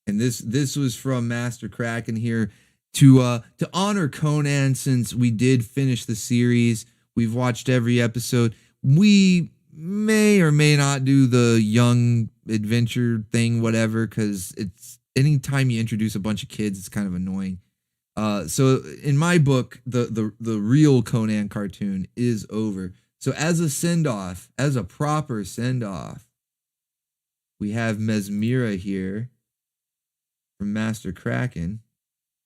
And this was from Master Kraken here to honor Conan, since we did finish the series. We've watched every episode. We may or may not do the young adventure thing, whatever, because it's anytime you introduce a bunch of kids, it's kind of annoying. So in my book, the real Conan cartoon is over. So as a send-off, as a proper send-off, we have Mesmira here from Master Kraken.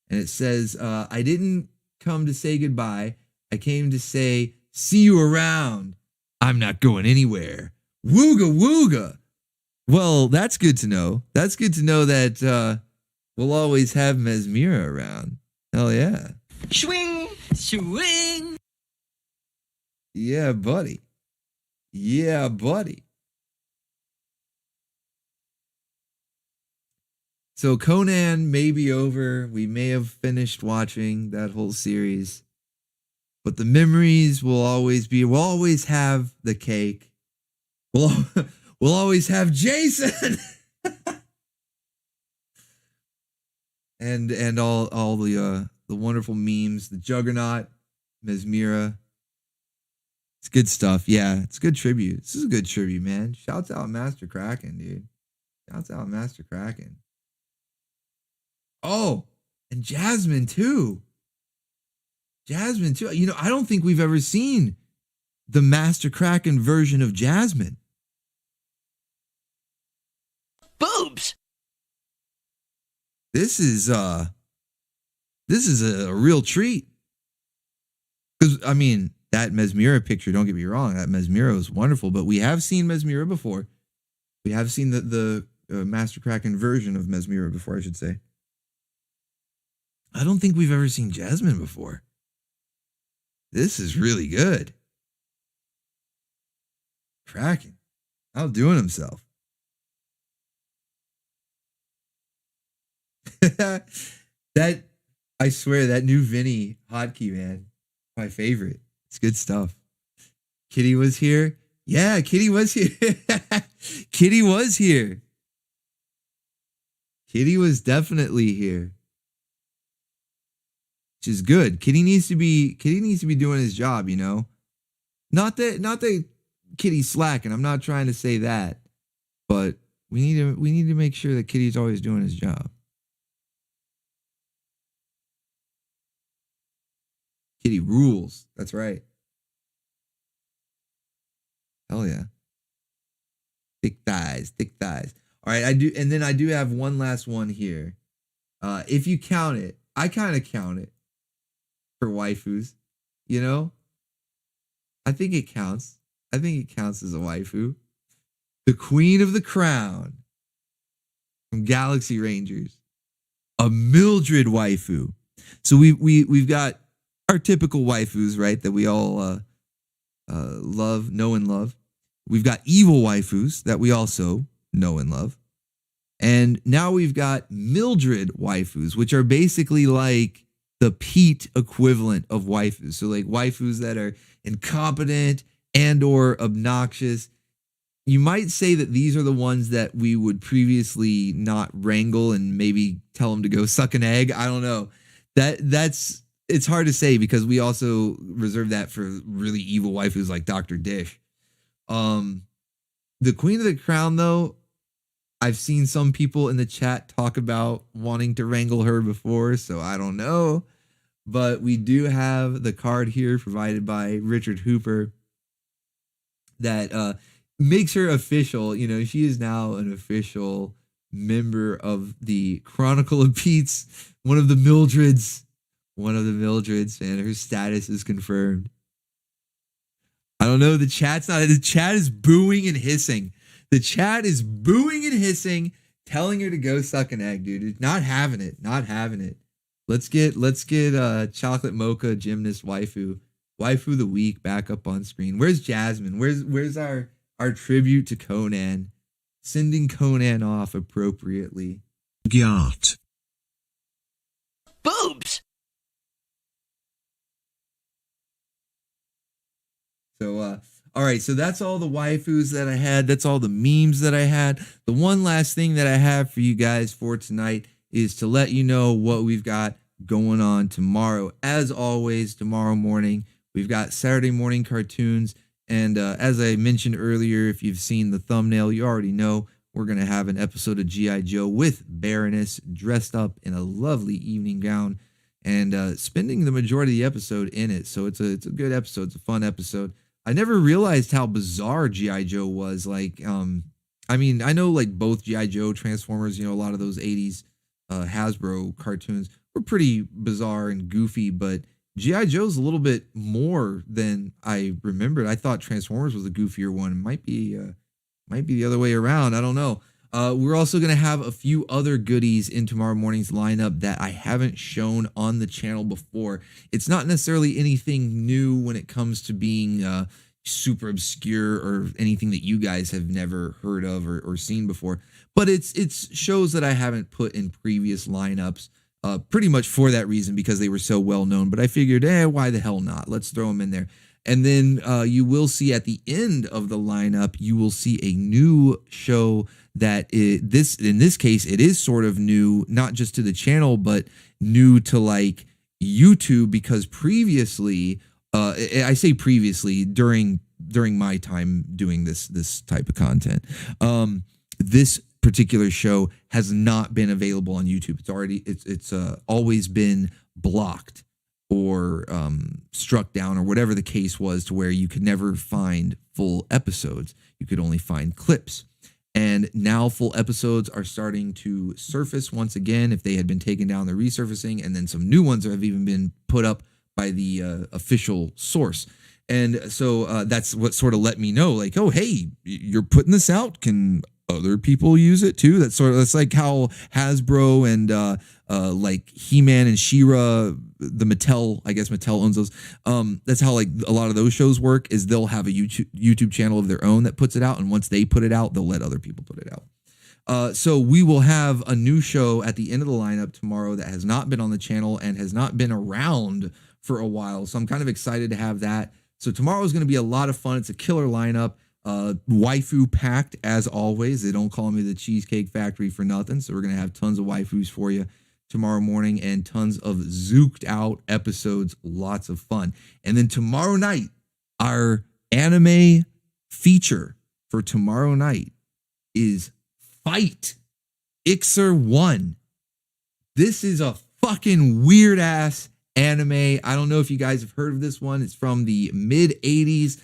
And it says, I didn't come to say goodbye. I came to say, see you around. I'm not going anywhere. Wooga wooga. Well, that's good to know. That's good to know that we'll always have Mesmira around. Hell yeah. Swing, swing. Yeah, buddy. Yeah, buddy. So Conan may be over. We may have finished watching that whole series. But the memories will always be. We'll always have the cake. We'll always have Jason. and all the wonderful memes, the Juggernaut, Mesmira. It's good stuff. Yeah, it's good tribute. This is a good tribute, man. Shouts out Master Kraken, dude. Shouts out Master Kraken. Oh, and Jasmine too. Jasmine too. You know, I don't think we've ever seen the Master Kraken version of Jasmine. Boobs. This is a real treat. Because I mean, that Mesmira picture, don't get me wrong, that Mesmira was wonderful, but we have seen Mesmira before. We have seen the Master Kraken version of Mesmira before, I should say. I don't think we've ever seen Jasmine before. This is really good. Kraken outdoing himself. That, I swear, that new Vinny hotkey, man, my favorite. It's good stuff. Kitty was here. Yeah, Kitty was here. Kitty was here. Kitty was definitely here. Which is good. Kitty needs to be doing his job, you know. Not that Kitty's slacking. I'm not trying to say that. But we need to make sure that Kitty's always doing his job. Kitty rules. That's right. Hell yeah. Thick thighs, thick thighs. All right, I do have one last one here. If you count it, I kind of count it for waifus, you know? I think it counts. I think it counts as a waifu. The Queen of the Crown from Galaxy Rangers. A Mildred waifu. So we've got our typical waifus, right, that we all know and love. We've got evil waifus that we also know and love. And now we've got Mildred waifus, which are basically like the Pete equivalent of waifus. So like waifus that are incompetent and or obnoxious. You might say that these are the ones that we would previously not wrangle and maybe tell them to go suck an egg. I don't know. It's hard to say because we also reserve that for really evil waifus like Dr. Dish. The Queen of the Crown, though, I've seen some people in the chat talk about wanting to wrangle her before, so I don't know. But we do have the card here provided by Richard Hooper that makes her official. You know, she is now an official member of the Chronicle of Pete's, one of the Mildreds. One of the Mildreds, and her status is confirmed. I don't know. The chat is booing and hissing. The chat is booing and hissing, telling her to go suck an egg, dude. It's not having it. Not having it. Let's get chocolate mocha gymnast waifu of the week back up on screen. Where's Jasmine? Where's our tribute to Conan? Sending Conan off appropriately. Gyat. Boobs. So, all right. So that's all the waifus that I had. That's all the memes that I had. The one last thing that I have for you guys for tonight is to let you know what we've got going on tomorrow. As always, tomorrow morning, we've got Saturday morning cartoons. And as I mentioned earlier, if you've seen the thumbnail, you already know we're going to have an episode of G.I. Joe with Baroness dressed up in a lovely evening gown and spending the majority of the episode in it. So it's a good episode. It's a fun episode. I never realized how bizarre G.I. Joe was. Like, I mean, I know like both G.I. Joe, Transformers, you know, a lot of those 80s Hasbro cartoons were pretty bizarre and goofy, but G.I. Joe's a little bit more than I remembered. I thought Transformers was the goofier one. It might be the other way around. I don't know. We're also going to have a few other goodies in tomorrow morning's lineup that I haven't shown on the channel before. It's not necessarily anything new when it comes to being, super obscure or anything that you guys have never heard of or seen before. But it's shows that I haven't put in previous lineups, pretty much for that reason, because they were so well known. But I figured, why the hell not? Let's throw them in there. And then you will see at the end of the lineup, you will see a new show that in this case, it is sort of new, not just to the channel, but new to like YouTube, because previously, I say previously, during my time doing this type of content, this particular show has not been available on YouTube. It's always been blocked or struck down or whatever the case was, to where you could never find full episodes. You could only find clips. And now full episodes are starting to surface once again, if they had been taken down, they're resurfacing, and then some new ones have even been put up by the official source. And so that's what sort of let me know, like, oh, hey, you're putting this out. Can other people use it too? That's like how Hasbro and like He-Man and She-Ra, the Mattel, I guess Mattel owns those. That's how like a lot of those shows work, is they'll have a YouTube channel of their own that puts it out, and once they put it out, they'll let other people put it out. So we will have a new show at the end of the lineup tomorrow that has not been on the channel and has not been around for a while. So I'm kind of excited to have that. So tomorrow is going to be a lot of fun. It's a killer lineup. Waifu packed as always. They don't call me the Cheesecake Factory for nothing. So we're going to have tons of waifus for you tomorrow morning, and tons of zooked out episodes. Lots of fun. And then tomorrow night, our anime feature for tomorrow night is Fight Ixer 1. This is a fucking weird ass anime. I don't know if you guys have heard of this one. It's from the mid 80s.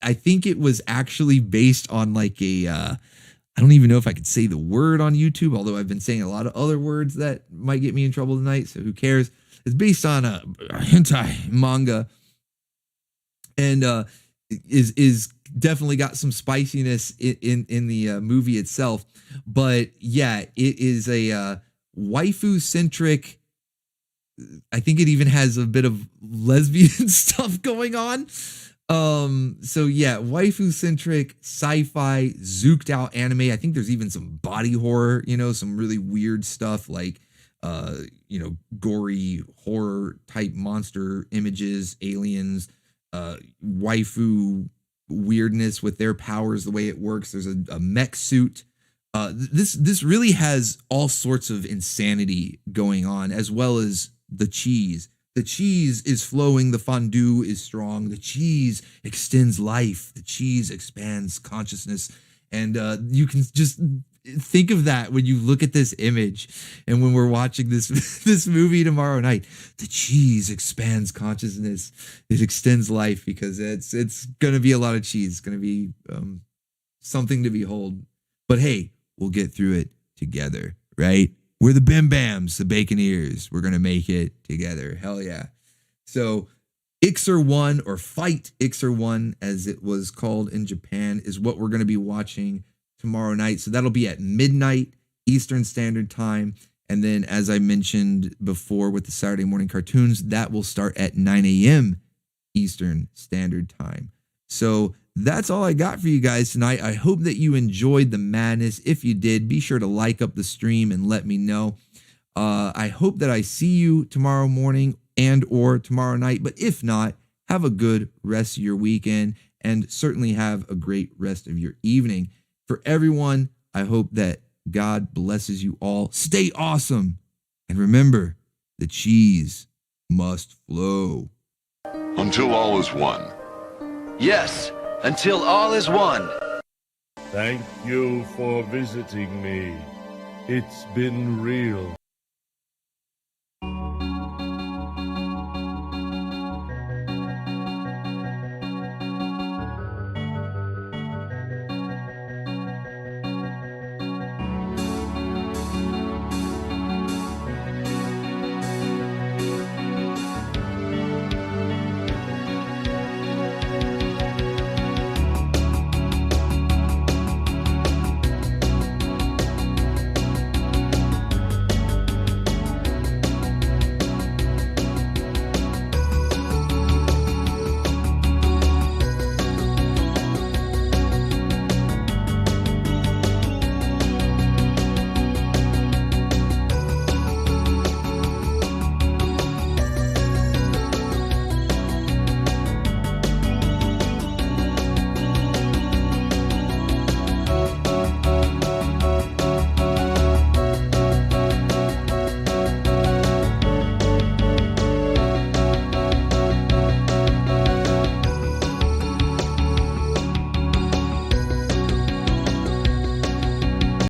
I think it was actually based on like a I don't even know if I could say the word on YouTube, although I've been saying a lot of other words that might get me in trouble tonight, so who cares? It's based on a hentai manga, and is definitely got some spiciness in the movie itself. But yeah, it is a waifu centric. I think it even has a bit of lesbian stuff going on. So yeah, waifu centric sci-fi zooked out anime. I think there's even some body horror, some really weird stuff like gory horror type monster images, aliens, waifu weirdness with their powers, the way it works. There's a mech suit. This really has all sorts of insanity going on, as well as the cheese. The cheese is flowing. The fondue is strong. The cheese extends life. The cheese expands consciousness. And you can just think of that when you look at this image, and when we're watching this movie tomorrow night. The cheese expands consciousness. It extends life, because it's going to be a lot of cheese. It's going to be something to behold. But hey, we'll get through it together, right? We're the Bim Bams, the Baconeers. We're going to make it together. Hell yeah. So Ixer 1, or Fight Ixer 1, as it was called in Japan, is what we're going to be watching tomorrow night. So that'll be at midnight Eastern Standard Time. And then, as I mentioned before with the Saturday morning cartoons, that will start at 9 a.m. Eastern Standard Time. So that's all I got for you guys tonight. I hope that you enjoyed the madness. If you did, be sure to like up the stream and let me know. I hope that I see you tomorrow morning and or tomorrow night. But if not, have a good rest of your weekend, and certainly have a great rest of your evening. For everyone, I hope that God blesses you all. Stay awesome. And remember, the cheese must flow. Until all is one. Yes, until all is one. Thank you for visiting me. It's been real.